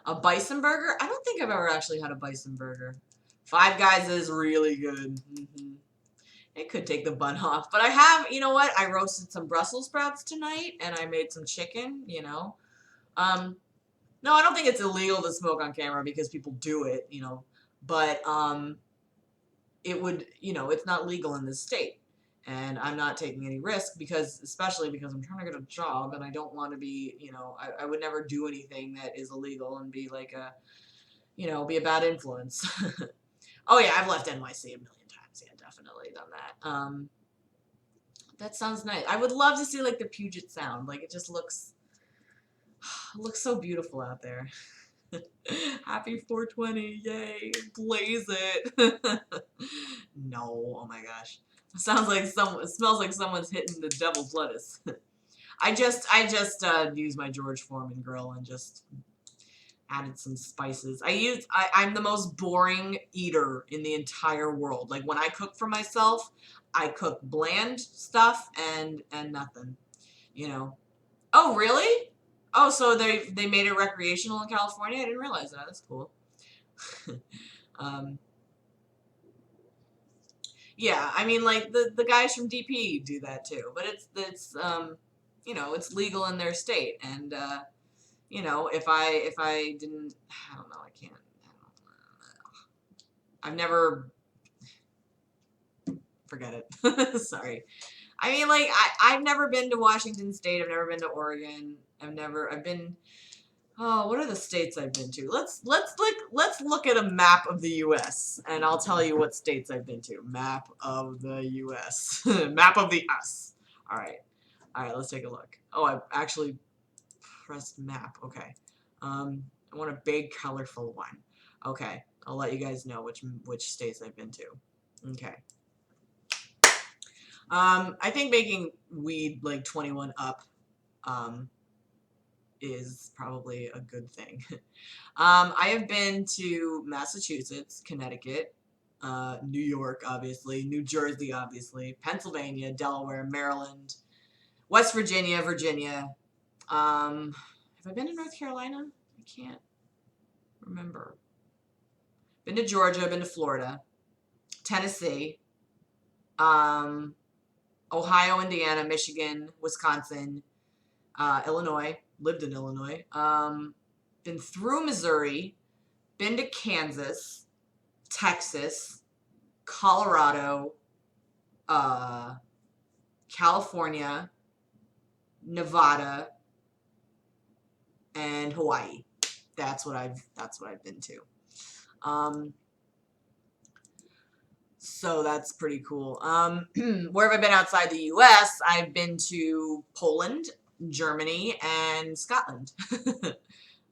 A bison burger? I don't think I've ever actually had a bison burger. Five Guys is really good. It could take the bun off. But I have, you know what? I roasted some Brussels sprouts tonight, and I made some chicken, you know. No, I don't think it's illegal to smoke on camera because people do it, you know. But it would, you know, it's not legal in this state. And I'm not taking any risk especially because I'm trying to get a job and I don't want to be, you know, I would never do anything that is illegal and be like you know, be a bad influence. Oh yeah, I've left NYC a million times. Yeah, definitely done that. That sounds nice. I would love to see like the Puget Sound. Like it just looks so beautiful out there. Happy 420, yay, blaze it. No, oh my gosh. It smells like someone's hitting the devil's lettuce. I just used my George Foreman grill and just added some spices. I'm the most boring eater in the entire world. Like when I cook for myself, I cook bland stuff and nothing, you know. Oh, really? Oh, so they made it recreational in California? I didn't realize that. That's cool. Yeah, I mean, like the guys from DP do that too, but it's you know, it's legal in their state, and you know, if I didn't, I don't know, I can't. I've never. Forget it. Sorry. I mean, like I've never been to Washington State. I've never been to Oregon. I've been. Oh, what are the states I've been to? Let's look at a map of the U.S. and I'll tell you what states I've been to. Map of the U.S. Map of the us. All right, let's take a look. Oh, I actually pressed map. Okay. I want a big, colorful one. Okay, I'll let you guys know which states I've been to. Okay. I think making weed like 21 up, is probably a good thing. I have been to Massachusetts, Connecticut, New York, obviously, New Jersey, obviously, Pennsylvania, Delaware, Maryland, West Virginia, Virginia. Have I been to North Carolina? I can't remember. Been to Georgia, been to Florida, Tennessee, Ohio, Indiana, Michigan, Wisconsin, Illinois. Lived in Illinois. Been through Missouri. Been to Kansas, Texas, Colorado, California, Nevada, and Hawaii. That's what I've been to. So that's pretty cool. Where have I been outside the US? I've been to Poland, Germany, and Scotland.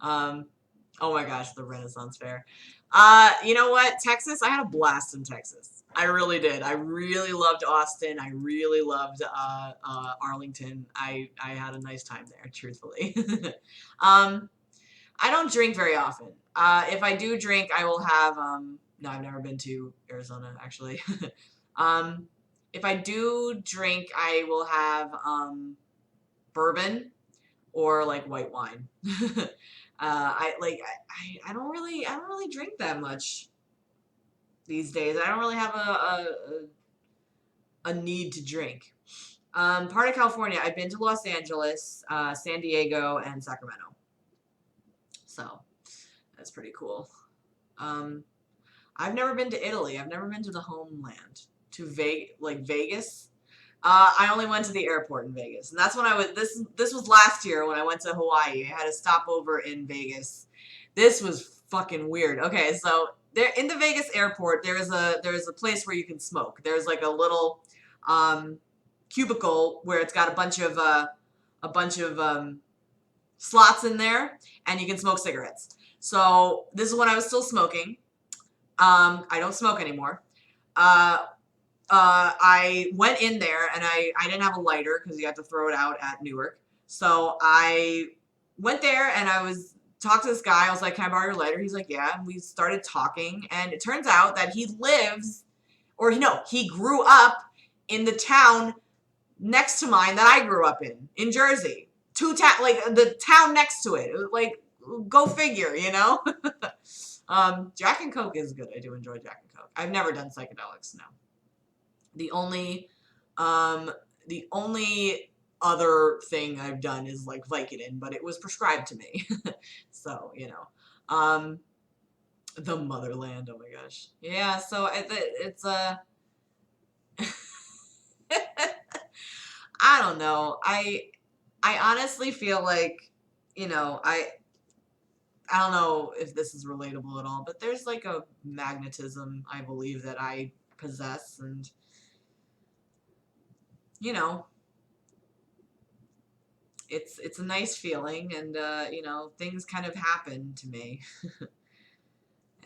Oh my gosh, the Renaissance Fair. You know what? Texas, I had a blast in Texas. I really did. I really loved Austin. I really loved Arlington. I had a nice time there, truthfully. I don't drink very often. If I do drink, I will have no, I've never been to Arizona, actually. If I do drink, I will have bourbon or like white wine. I don't really drink that much these days. I don't really have a need to drink. Part of California, I've been to Los Angeles, San Diego, and Sacramento. So that's pretty cool. I've never been to Italy. I've never been to the homeland, to Vegas. I only went to the airport in Vegas, and that's when I was. This was last year when I went to Hawaii. I had a stopover in Vegas. This was fucking weird. Okay, so there in the Vegas airport, there's a place where you can smoke. There's like a little cubicle where it's got a bunch of slots in there, and you can smoke cigarettes. So this is when I was still smoking. I don't smoke anymore. Uh, I went in there and I didn't have a lighter because you had to throw it out at Newark. So I went there and I was talked to this guy. I was like, "Can I borrow your lighter?" He's like, "Yeah." And we started talking, and it turns out that he lives, or no, he grew up in the town next to mine that I grew up in Jersey. Like the town next to it. Like, go figure, you know? Jack and Coke is good. I do enjoy Jack and Coke. I've never done psychedelics, no. The only, um, the only other thing I've done is like Vicodin, but it was prescribed to me. So, you know. The motherland, oh my gosh. Yeah, so it's a, I don't know. I honestly feel like, you know, I don't know if this is relatable at all, but there's like a magnetism I believe that I possess, and you know, it's a nice feeling, and you know, things kind of happen to me,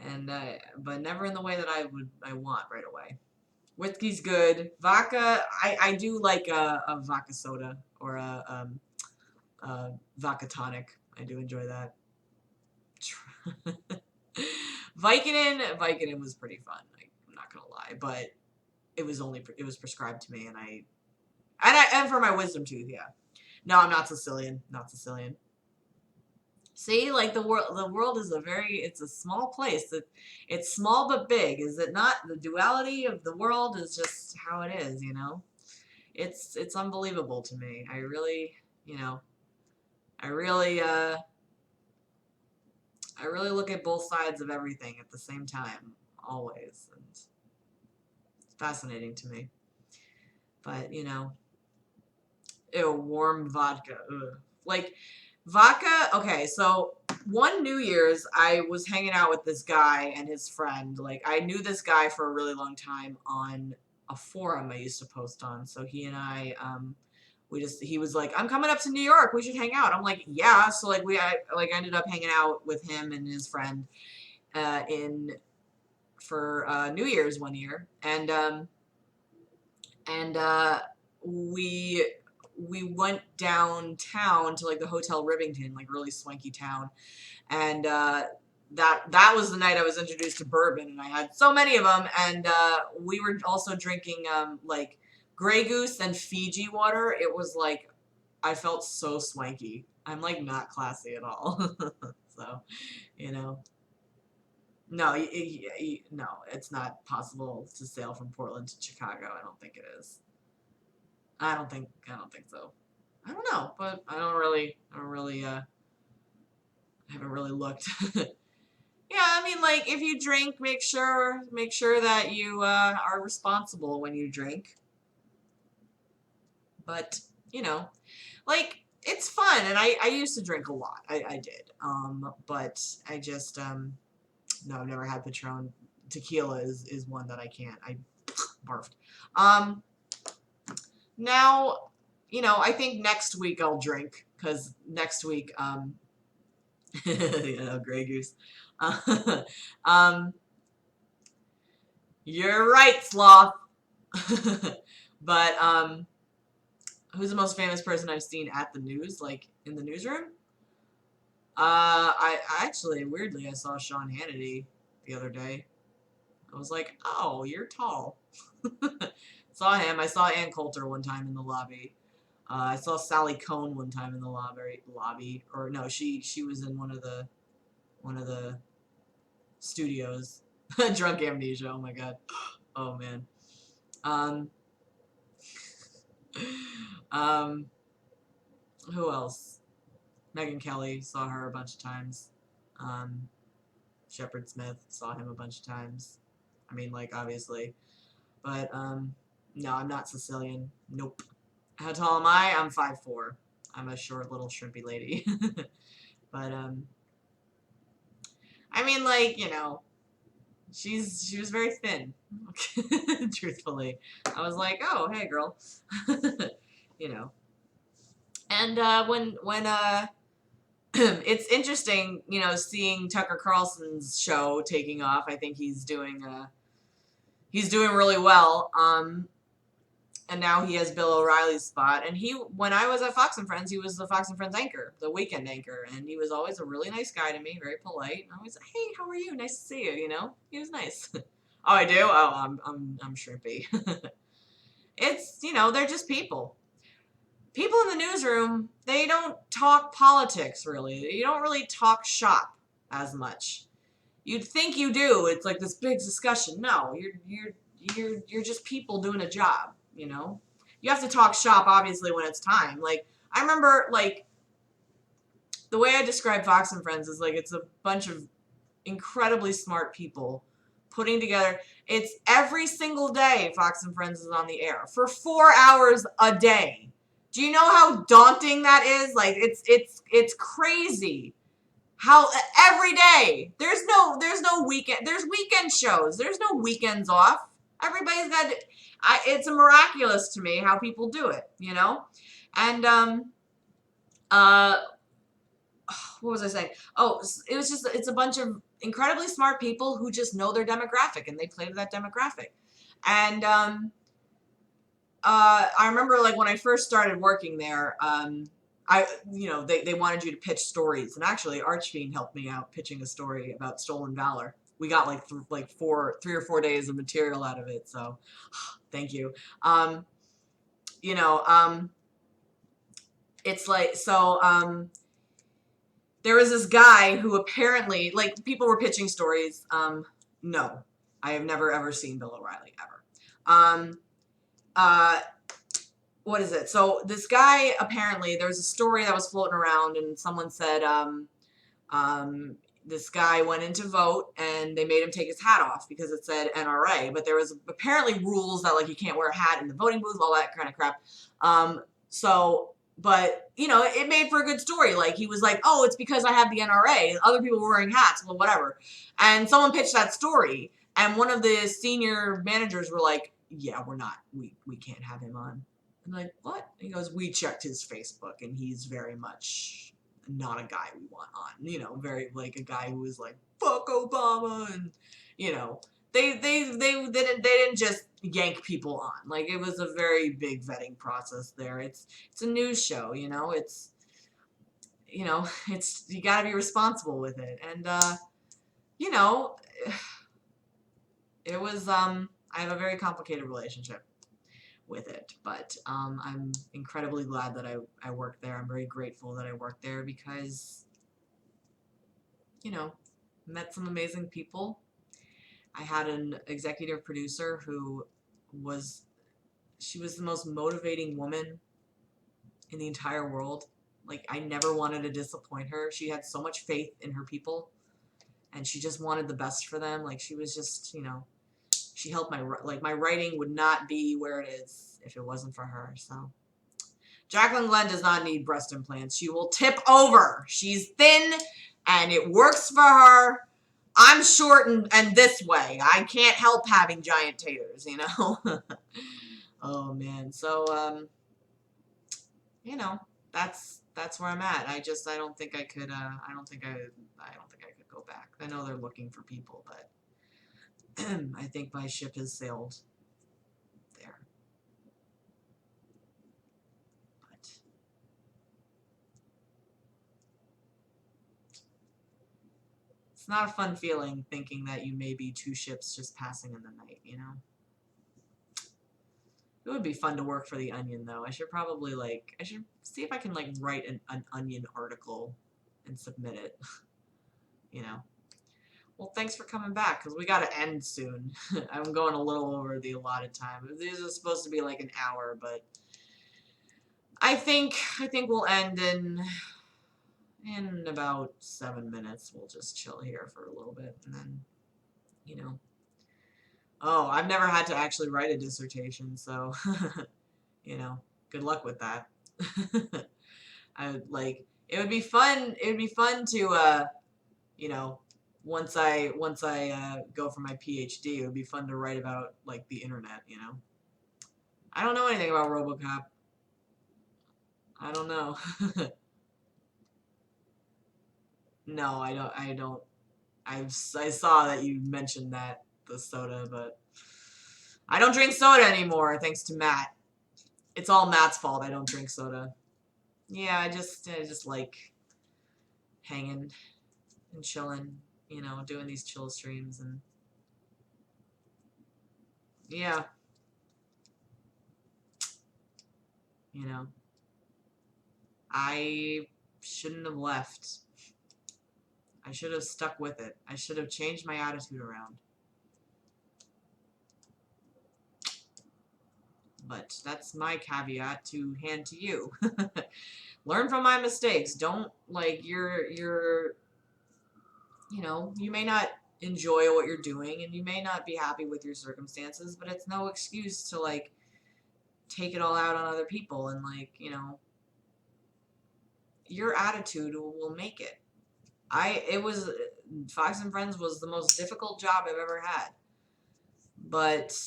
and but never in the way that I want right away. Whiskey's good. Vodka, I do like a vodka soda or a vodka tonic. I do enjoy that. Vicodin was pretty fun. I'm not gonna lie, but it was prescribed to me, and for my wisdom tooth, yeah. No, I'm not Sicilian. Not Sicilian. See, like the world is it's a small place. It's small but big. Is it not? The duality of the world is just how it is, you know? It's unbelievable to me. I really, you know, I really I really look at both sides of everything at the same time, always, and it's fascinating to me. But, you know, ew, warm vodka. Ugh. Like, vodka, okay, so one New Year's, I was hanging out with this guy and his friend. Like, I knew this guy for a really long time on a forum I used to post on. So he and I, he was like, "I'm coming up to New York. We should hang out." I'm like, "Yeah." So, like, I ended up hanging out with him and his friend, in, for, New Year's one year. And we we went downtown to like the Hotel Rivington, like really swanky town, and that was the night I was introduced to bourbon, and I had so many of them, and we were also drinking like Grey Goose and Fiji water. It was like I felt so swanky. I'm like not classy at all, so you know. No, no, it's not possible to sail from Portland to Chicago. I don't think it is. I don't think so. I don't know, but I don't really, I haven't really looked. Yeah, I mean, like, if you drink, make sure that you, are responsible when you drink. But, you know, like, it's fun, and I used to drink a lot. I did. But I just, no, I've never had Patron. Tequila is one that I can't. I barfed. Um, Now, you know, I think next week I'll drink, because next week, you know, Grey Goose. Uh, um, you're right, Sloth. But, who's the most famous person I've seen at the news, like, in the newsroom? I actually, weirdly, I saw Sean Hannity the other day. I was like, oh, you're tall. Saw him. I saw Ann Coulter one time in the lobby. I saw Sally Cohn one time in the lobby, or no, she was in one of the studios. Drunk amnesia. Oh my god. Oh man. Um, um, who else? Megan Kelly, saw her a bunch of times. Um, Shepard Smith, saw him a bunch of times. I mean, like, obviously. But, no, I'm not Sicilian. Nope. How tall am I? I'm 5'4". I'm a short little shrimpy lady. But, I mean, like, you know, she was very thin. Truthfully. I was like, oh, hey, girl. You know. And, it's interesting, you know, seeing Tucker Carlson's show taking off. I think he's doing really well. And now he has Bill O'Reilly's spot. And when I was at Fox and Friends, he was the Fox and Friends anchor, the weekend anchor, and he was always a really nice guy to me, very polite. And always, hey, how are you? Nice to see you. You know, he was nice. Oh, I do. Oh, I'm shrimpy. It's, you know, they're just people. People in the newsroom, they don't talk politics really. You don't really talk shop as much. You'd think you do. It's like this big discussion. No, you're just people doing a job, you know? You have to talk shop obviously when it's time. Like I remember like the way I describe Fox and Friends is like it's a bunch of incredibly smart people putting together. It's every single day Fox and Friends is on the air for 4 hours a day. Do you know how daunting that is? Like it's crazy. How every day there's no weekend. There's weekend shows. There's no weekends off. Everybody's got. It's miraculous to me how people do it. You know, and uh, what was I saying? Oh, it was just it's a bunch of incredibly smart people who just know their demographic and they play to that demographic, and I remember like when I first started working there, they wanted you to pitch stories, and actually Archfiend helped me out pitching a story about stolen valor. We got like 3 or 4 days of material out of it, so thank you. Um, you know, it's like there was this guy who apparently like people were pitching stories. No, I have never ever seen Bill O'Reilly ever. Uh, what is it? So this guy, apparently there's a story that was floating around and someone said, this guy went in to vote and they made him take his hat off because it said NRA, but there was apparently rules that like you can't wear a hat in the voting booth, all that kind of crap. But you know, it made for a good story. Like he was like, oh, it's because I have the NRA and other people were wearing hats, well, whatever. And someone pitched that story and one of the senior managers were like, yeah, we can't have him on. I'm like, what? And he goes, we checked his Facebook and he's very much not a guy we want on. You know, very like a guy who was like, fuck Obama, and you know, they didn't just yank people on. Like it was a very big vetting process there. It's a news show, you know, it's you gotta be responsible with it. And you know, it was I have a very complicated relationship with it, but I'm incredibly glad that I worked there. I'm very grateful that I worked there because, you know, met some amazing people. I had an executive producer who she was the most motivating woman in the entire world. Like, I never wanted to disappoint her. She had so much faith in her people, and she just wanted the best for them. Like, she was just, you know, she helped my writing would not be where it is if it wasn't for her. So Jacqueline Glenn does not need breast implants. She will tip over. She's thin and it works for her. I'm short and this way. I can't help having giant taters, you know? Oh man. So you know, that's where I'm at. I don't think I could I don't think I could go back. I know they're looking for people, but I think my ship has sailed there. But it's not a fun feeling thinking that you may be two ships just passing in the night, you know? It would be fun to work for the Onion, though. I should probably, like, I should see if I can, like, write an Onion article and submit it, you know? Well, thanks for coming back, because we got to end soon. I'm going a little over the allotted time. These are supposed to be like an hour, but I think we'll end in about 7 minutes. We'll just chill here for a little bit, and then, you know. Oh, I've never had to actually write a dissertation, so, you know, good luck with that. I would like, it would be fun to, you know, once I go for my PhD, it would be fun to write about like the internet, you know. I don't know anything about RoboCop. I don't know. No, I don't. I saw that you mentioned that, the soda, but I don't drink soda anymore, thanks to Matt. It's all Matt's fault I don't drink soda. Yeah, I just like hanging and chilling, you know, doing these chill streams and yeah, you know, I shouldn't have left. I should have stuck with it. I should have changed my attitude around. But that's my caveat to hand to you. Learn from my mistakes. Don't, like, you know, you may not enjoy what you're doing and you may not be happy with your circumstances, but it's no excuse to, like, take it all out on other people and, like, you know, your attitude will make it. Fox and Friends was the most difficult job I've ever had. But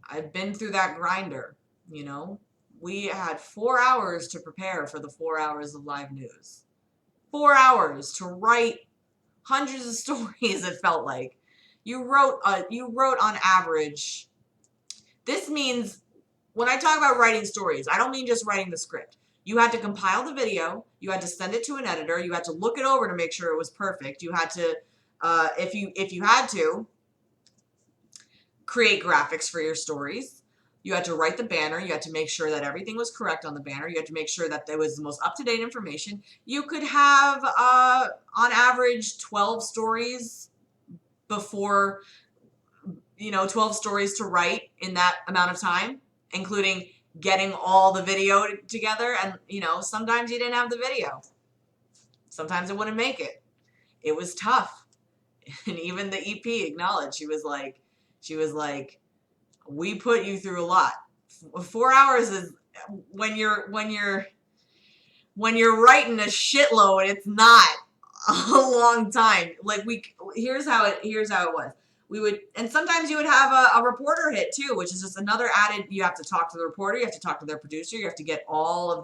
I've been through that grinder, you know. We had 4 hours to prepare for the 4 hours of live news. 4 hours to write hundreds of stories, it felt like. You wrote on average. This means when I talk about writing stories, I don't mean just writing the script. You had to compile the video, you had to send it to an editor, you had to look it over to make sure it was perfect. You had to if you had to create graphics for your stories. You had to write the banner. You had to make sure that everything was correct on the banner. You had to make sure that there was the most up-to-date information. You could have, on average, 12 stories before, you know, 12 stories to write in that amount of time, including getting all the video together. And, you know, sometimes you didn't have the video. Sometimes it wouldn't make it. It was tough. And even the EP acknowledged, she was like, we put you through a lot. 4 hours is when you're writing a shitload. It's not a long time. Like here's how it was. We would, and sometimes you would have a reporter hit too, which is just another added. You have to talk to the reporter. You have to talk to their producer. You have to get all of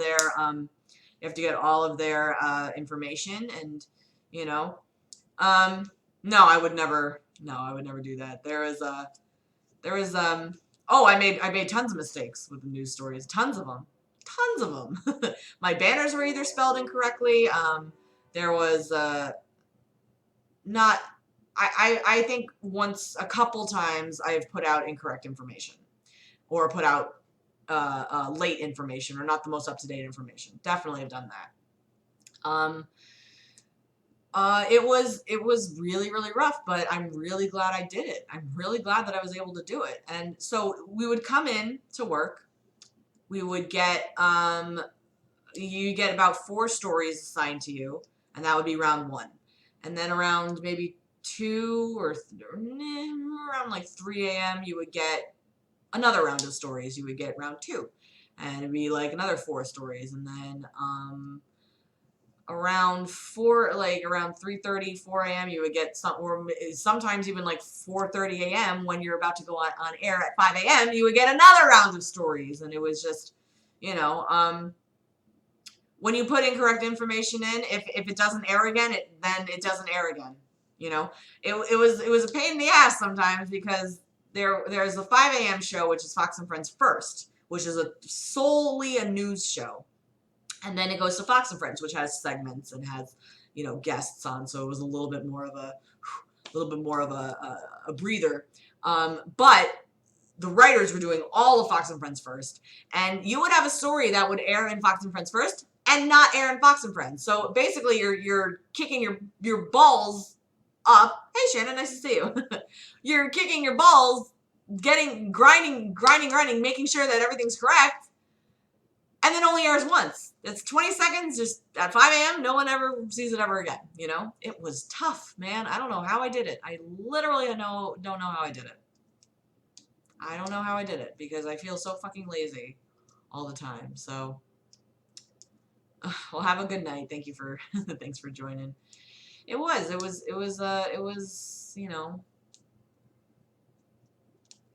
their information, and you know, no, I would never. No, I would never do that. Oh, I made tons of mistakes with the news stories. Tons of them. My banners were either spelled incorrectly. There was not. I think once, a couple times, I've put out incorrect information, or put out late information, or not the most up to date information. Definitely have done that. It was really, really rough, but I'm really glad I did it. I'm really glad that I was able to do it. And so we would come in to work. We would get, you get about 4 stories assigned to you, and that would be round 1. And then around maybe 2 or around like 3 a.m., you would get another round of stories. You would get round 2, and it'd be like another 4 stories. And then, around 3:30, 4 a.m., you would get or sometimes even like 4:30 a.m. when you're about to go on air at 5 a.m., you would get another round of stories. And it was just, you know, when you put incorrect information in, if it doesn't air again, then it doesn't air again. You know, it was a pain in the ass sometimes, because there's a 5 a.m. show, which is Fox and Friends First, which is solely a news show. And then it goes to Fox and Friends, which has segments and has, you know, guests on. So it was a little bit more of a breather. But the writers were doing all of Fox and Friends First, and you would have a story that would air in Fox and Friends First and not air in Fox and Friends. So basically, you're kicking your balls up. Hey Shannon, nice to see you. You're kicking your balls, grinding, making sure that everything's correct. And then only airs once. It's 20 seconds, just at 5 a.m. No one ever sees it ever again, you know? It was tough, man. I don't know how I did it. I literally don't know how I did it. I don't know how I did it, because I feel so fucking lazy all the time. So, well, have a good night. Thank you for, thanks for joining. It was, you know,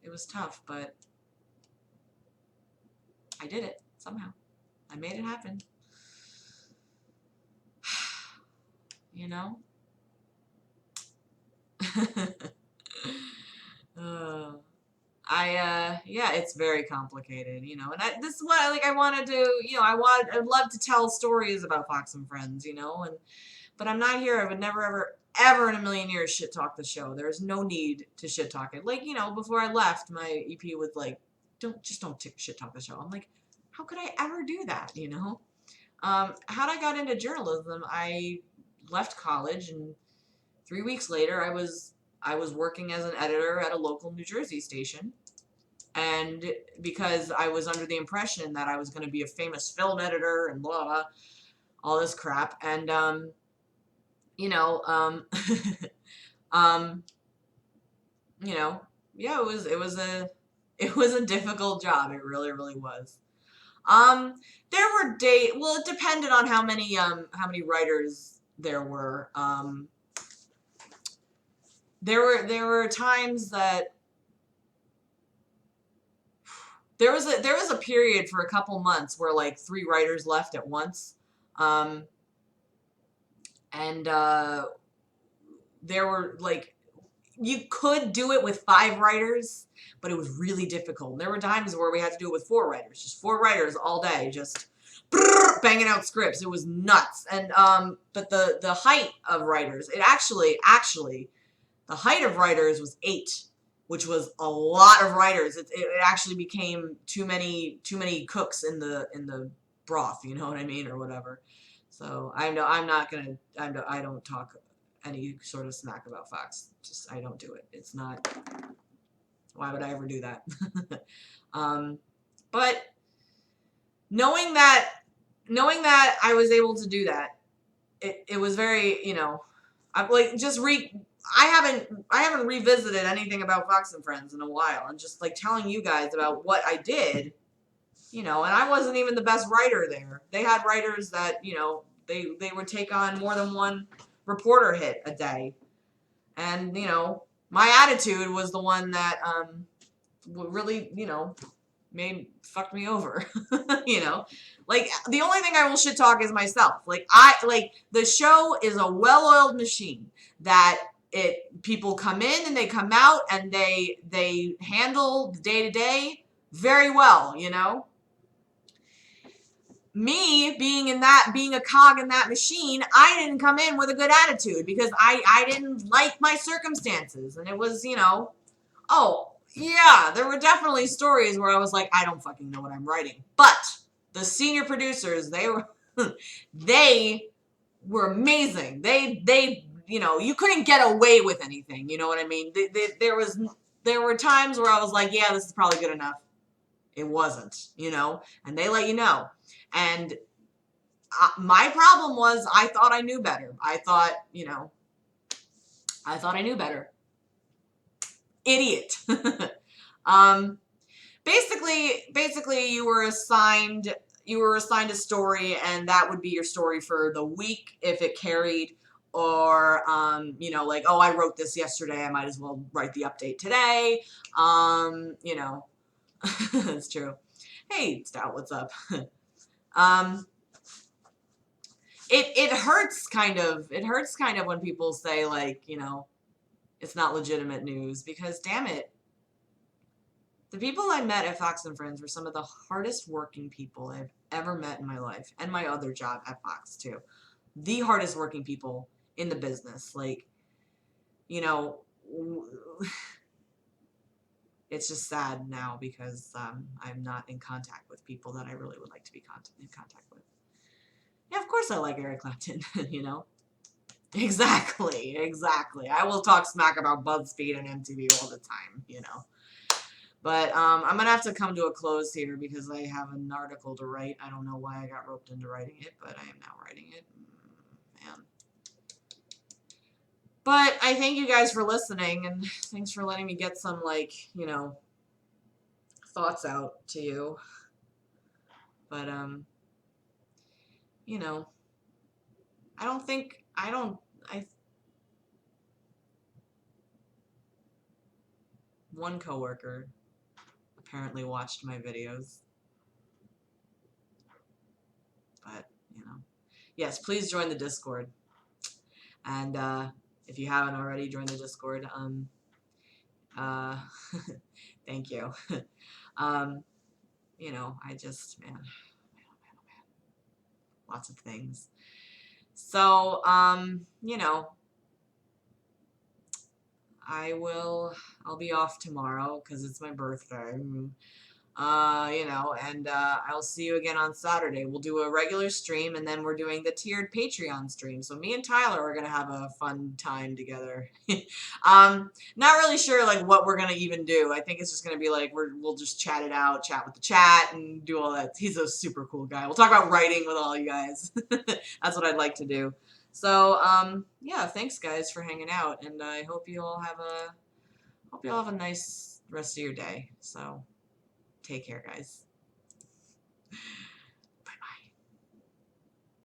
it was tough, but I did it somehow. I made it happen. You know? uh, yeah, it's very complicated, you know, and this is what, like, I want to do, you know, I'd love to tell stories about Fox and Friends, you know, but I'm not here. I would never, ever, ever in a million years shit talk the show. There's no need to shit talk it. Like, you know, before I left, my EP was like, don't shit talk the show. I'm like, how could I ever do that, you know? How'd I got into journalism, I left college, and 3 weeks later, I was working as an editor at a local New Jersey station. And because I was under the impression that I was going to be a famous film editor and blah, blah, all this crap. And, you know, um, you know, yeah, it was a difficult job. It really, really was. There were well, it depended on how many writers there were. There were times that there was a period for a couple months where like 3 writers left at once. And there were like, you could do it with 5 writers, but it was really difficult. There were times where we had to do it with 4 writers, just 4 writers all day, just banging out scripts. It was nuts. And but the height of writers, it actually the height of writers was 8, which was a lot of writers. It actually became too many cooks in the broth, you know what I mean, or whatever. So I don't talk any sort of smack about Fox. Just, I don't do it. It's not, why would I ever do that? But knowing that I was able to do that, it was very, you know, I'm like, I haven't revisited anything about Fox and Friends in a while. I'm just like telling you guys about what I did, you know, and I wasn't even the best writer there. They had writers that, you know, they would take on more than one reporter hit a day. And, you know, my attitude was the one that really, you know, fucked me over. You know, like, the only thing I will shit talk is myself. Like, the show is a well-oiled machine that people come in and they come out and they handle the day-to-day very well, you know. Me being a cog in that machine, I didn't come in with a good attitude because I didn't like my circumstances. And it was, you know, oh, yeah, there were definitely stories where I was like, I don't fucking know what I'm writing. But the senior producers, they were they were amazing. They you know, you couldn't get away with anything, you know what I mean? There were times where I was like, yeah, this is probably good enough. It wasn't, you know, and they let you know. And my problem was I thought I knew better. I thought, you know, I thought I knew better. Idiot. Basically you were assigned a story, and that would be your story for the week if it carried. Or, you know, like, oh, I wrote this yesterday, I might as well write the update today. You know, that's true. Hey, Stout, what's up? It hurts kind of. It hurts kind of when people say, like, you know, it's not legitimate news, because damn it, the people I met at Fox and Friends were some of the hardest working people I've ever met in my life, and my other job at Fox too. The hardest working people in the business. Like, you know, it's just sad now because I'm not in contact with people that I really would like to be in contact with. Yeah, of course I like Eric Clapton, you know. Exactly. I will talk smack about BuzzFeed and MTV all the time, you know. But I'm going to have to come to a close here because I have an article to write. I don't know why I got roped into writing it, but I am now writing it. Man. But I thank you guys for listening, and thanks for letting me get some, like, you know, thoughts out to you. But, you know, one coworker apparently watched my videos. But, you know, yes, please join the Discord. And, If you haven't already, join the Discord. Uh, thank you. You know, I just, man, lots of things. So, you know, I'll be off tomorrow because it's my birthday. You know, and I'll see you again on Saturday. We'll do a regular stream, and then we're doing the tiered Patreon stream. So me and Tyler are gonna have a fun time together. Not really sure like what we're gonna even do. I think it's just gonna be like we'll just chat it out, chat with the chat, and do all that. He's a super cool guy. We'll talk about writing with all you guys. That's what I'd like to do. So yeah, thanks guys for hanging out, and I hope you all have a nice rest of your day. So. Take care, guys.